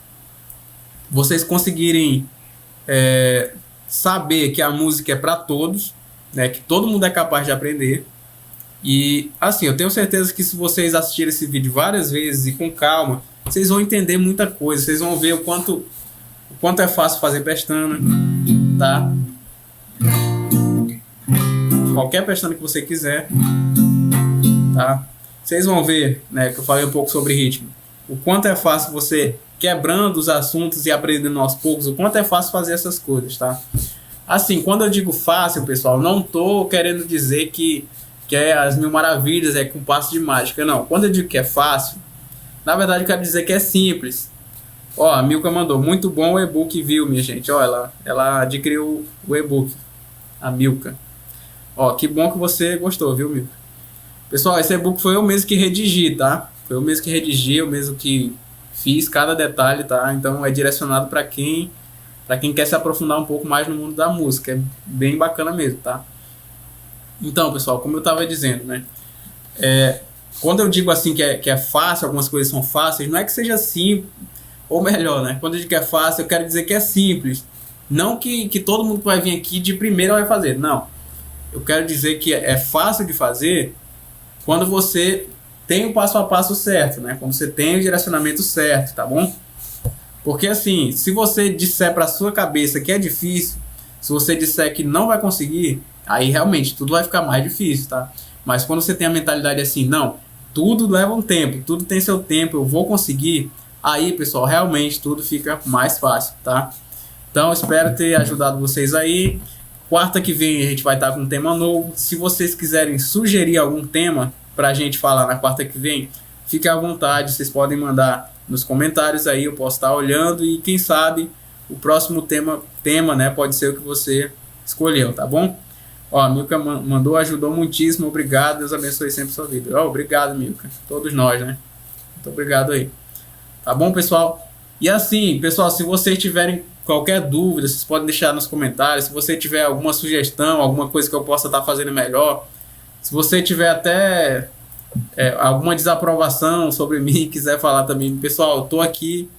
Vocês conseguirem saber que a música é para todos, né? Que todo mundo é capaz de aprender. E assim, eu tenho certeza que se vocês assistirem esse vídeo várias vezes e com calma, vocês vão entender muita coisa. Vocês vão ver o quanto é fácil fazer pestana, tá? Qualquer pestana que você quiser, tá? Vocês vão ver, né, que eu falei um pouco sobre ritmo. O quanto é fácil você quebrando os assuntos e aprendendo aos poucos, o quanto é fácil fazer essas coisas, tá? Assim, quando eu digo fácil, pessoal, não tô querendo dizer que é as mil maravilhas, é com passo de mágica, não. Quando eu digo que é fácil, na verdade eu quero dizer que é simples. Ó, a Milka mandou, muito bom o e-book, viu, minha gente? Ó, ela adquiriu o e-book, a Milka. Ó, que bom que você gostou, viu, Milka? Pessoal, esse e-book foi eu mesmo que redigi, tá? Foi eu mesmo que redigi, eu mesmo que fiz cada detalhe, tá? Então é direcionado para quem quer se aprofundar um pouco mais no mundo da música. É bem bacana mesmo, tá? Então, pessoal, como eu estava dizendo, né? Quando eu digo assim que é fácil, algumas coisas são fáceis, não é que seja simples, ou melhor, né? Quando eu digo que é fácil, eu quero dizer que é simples. Não que todo mundo que vai vir aqui de primeira vai fazer, não. Eu quero dizer que é fácil de fazer quando você tem o passo a passo certo, né? Quando você tem o direcionamento certo, tá bom? Porque assim, se você disser para sua cabeça que é difícil, se você disser que não vai conseguir, aí realmente tudo vai ficar mais difícil, tá? Mas quando você tem a mentalidade assim, não, tudo leva um tempo, tudo tem seu tempo, eu vou conseguir, aí, pessoal, realmente tudo fica mais fácil, tá? Então, espero ter ajudado vocês aí. Quarta que vem a gente vai estar com um tema novo. Se vocês quiserem sugerir algum tema pra gente falar na quarta que vem, fique à vontade, vocês podem mandar nos comentários aí, eu posso estar olhando e quem sabe o próximo tema, né, pode ser o que você escolheu, tá bom? Ó, a Milka mandou, ajudou muitíssimo, obrigado, Deus abençoe sempre a sua vida. Ó, obrigado, Milka, todos nós, né? Muito obrigado aí. Tá bom, pessoal? E assim, pessoal, se vocês tiverem qualquer dúvida, vocês podem deixar nos comentários. Se você tiver alguma sugestão, alguma coisa que eu possa estar fazendo melhor, se você tiver até alguma desaprovação sobre mim, quiser falar também, pessoal, eu tô aqui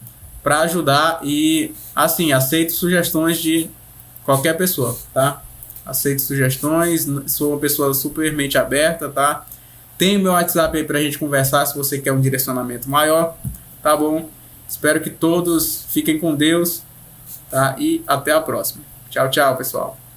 para ajudar e assim, aceito sugestões de qualquer pessoa, tá? Aceito sugestões, sou uma pessoa supermente aberta, tá? Tem meu WhatsApp aí pra gente conversar se você quer um direcionamento maior, tá bom? Espero que todos fiquem com Deus, tá? E até a próxima. Tchau, tchau, pessoal.